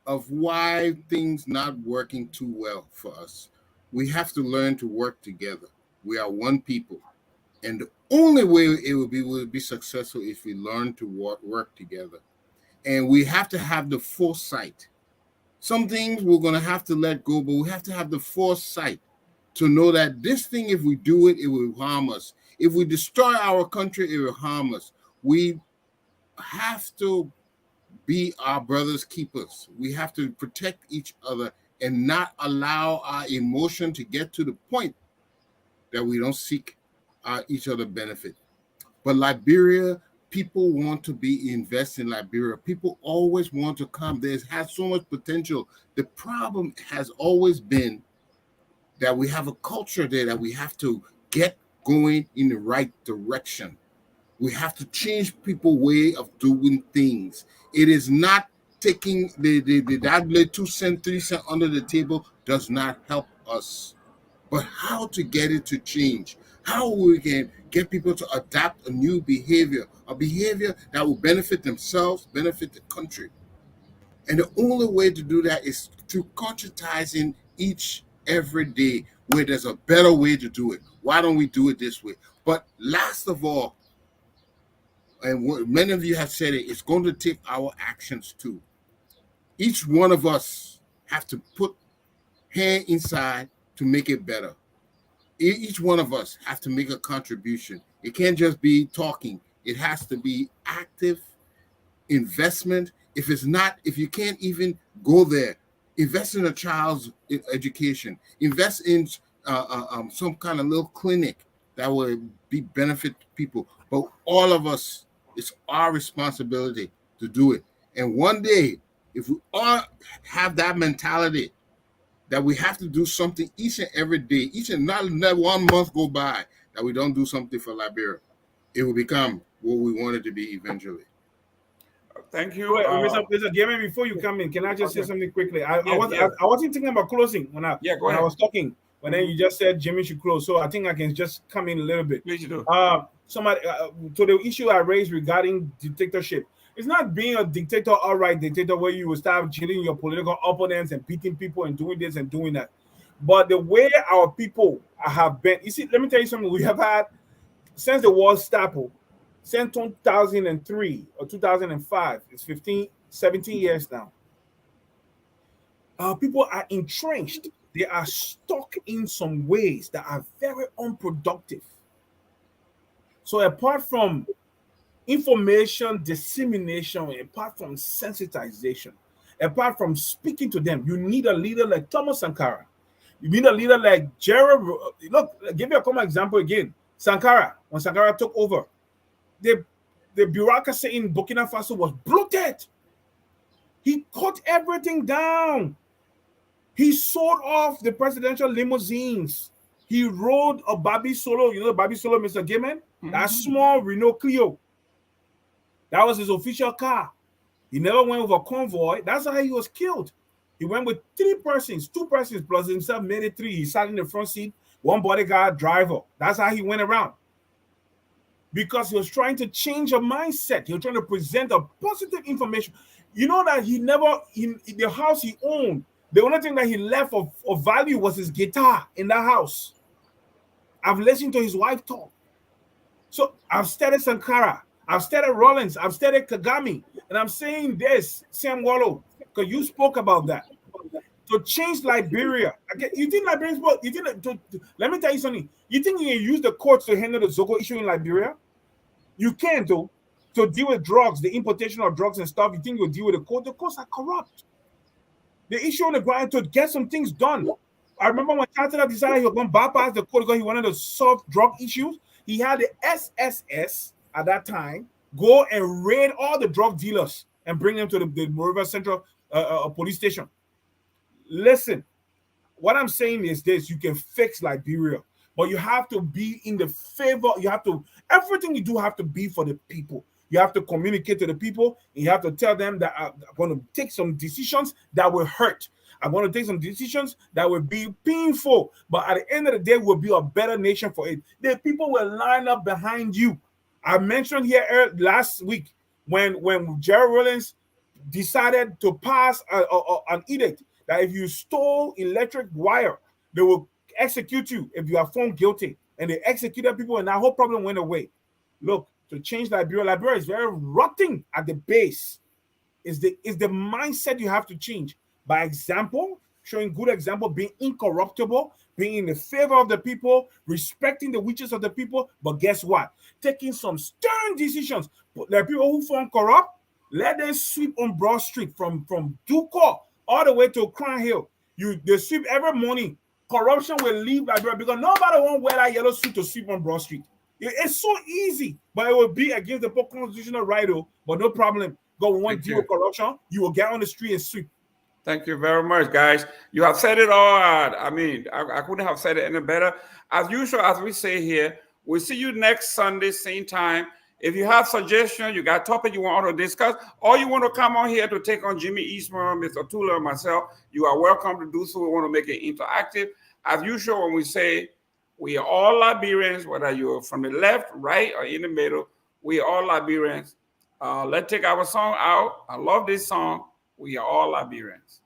of why things not working too well for us. We have to learn to work together. We are one people. And the only way it will be successful if we learn to work together. And we have to have the foresight. Some things we're going to have to let go, but we have to have the foresight to know that this thing, if we do it, it will harm us. If we destroy our country, it will harm us. We have to be our brother's keepers. We have to protect each other and not allow our emotion to get to the point that we don't seek each other benefit. But Liberia, people want to be invested in Liberia. People always want to come. There's has so much potential. The problem has always been that we have a culture there that we have to get going in the right direction. We have to change people's way of doing things. It is not taking that 2 cent, 3 cent under the table does not help us. But how to get it to change, how we can get people to adapt a new behavior, a behavior that will benefit themselves, benefit the country. And the only way to do that is to conscientizing each every day where there's a better way to do it. Why don't we do it this way? But last of all, and what many of you have said it's going to take our actions too. Each one of us have to put hand inside to make it better. Each one of us have to make a contribution. It can't just be talking. It has to be active investment. If you can't even go there, invest in a child's education. Invest in some kind of little clinic that will be benefit people. But all of us, it's our responsibility to do it. And one day, if we all have that mentality that we have to do something each and every day, each and not let 1 month go by that we don't do something for Liberia, it will become what we want it to be eventually. Thank you. Mr. Gayman, before you come in, can I just say something quickly? I wasn't thinking about closing when I was talking, but then you just said Jimmy should close. So I think I can just come in a little bit. Please do. Somebody to the issue I raised regarding dictatorship. It's not being a dictator, outright dictator, where you will start killing your political opponents and beating people and doing this and doing that. But the way our people have been, you see, let me tell you something. We have had since the war started, since 2003 or 2005, it's 17 years now. People are entrenched. They are stuck in some ways that are very unproductive. So apart from information dissemination, apart from sensitization, apart from speaking to them, you need a leader like Thomas Sankara. You need a leader like Jerome. Look, give me a common example again. Sankara, when Sankara took over, the bureaucracy in Burkina Faso was bloated. He cut everything down. He sold off the presidential limousines. He rode a Babi Solo, Babi Solo, Mr. Gayman? Mm-hmm. That small Renault Clio. That was his official car. He never went with a convoy. That's how he was killed. He went with 2 persons plus himself, made it 3. He sat in the front seat, 1 bodyguard, driver. That's how he went around. Because he was trying to change a mindset. He was trying to present a positive information. You know that the house he owned, the only thing that he left of value was his guitar in that house. I've listened to his wife talk. So I've studied Sankara. I've studied Rollins. I've studied Kagame. And I'm saying this, Sam Wallow, because you spoke about that. To change Liberia. You think Liberians, let me tell you something. You think you can use the courts to handle the Zogo issue in Liberia? You can't, though. To deal with drugs, the importation of drugs and stuff, you think you'll deal with the court? The courts are corrupt. The issue on the ground to get some things done. I remember when Chancellor decided he was going to bypass the court because he wanted to solve drug issues. He had the SSS at that time go and raid all the drug dealers and bring them to the Monrovia Central police station. Listen, what I'm saying is this: you can fix Liberia. but you have to be in the favor. You have to, everything you do have to be for the people. You have to communicate to the people, and you have to tell them that I'm going to take some decisions that will hurt. I'm going to take some decisions that will be painful, but at the end of the day, we'll be a better nation for it. The people will line up behind you. I mentioned here last week when Jerome decided to pass an edict that if you stole electric wire, they will execute you if you are found guilty. And they executed people, and that whole problem went away. Look, to change Liberia is very rotten at the base. Is the mindset you have to change. By example, showing good example, being incorruptible, being in the favor of the people, respecting the wishes of the people. But guess what? Taking some stern decisions. There are people who form corrupt. Let them sweep on Broad Street from Duco all the way to Crown Hill. They sweep every morning. Corruption will leave Liberia because nobody won't wear that yellow suit to sweep on Broad Street. It's so easy, but it will be against the constitutional right. But no problem. Go one deal with corruption. You will get on the street and sweep. Thank you very much, guys. You have said it all. I mean, I couldn't have said it any better. As usual, as we say here, we'll see you next Sunday, same time. If you have suggestions, you got topic you want to discuss, or you want to come on here to take on Jimmy Eastman, Mr. Tulay, or myself, you are welcome to do so. We want to make it interactive. As usual, when we say we are all Liberians, whether you're from the left, right, or in the middle, we are all Liberians. Let's take our song out. I love this song. We are all Liberians.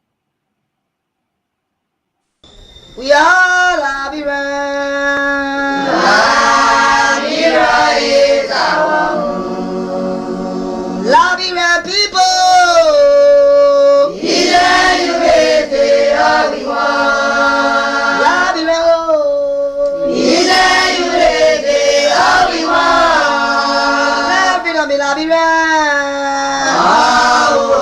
We are Liberians. Liberia is our home. Liberian people. Either you hate it or we want. Liberia. Either you hate it or we want. Liberia, Liberia. Oh,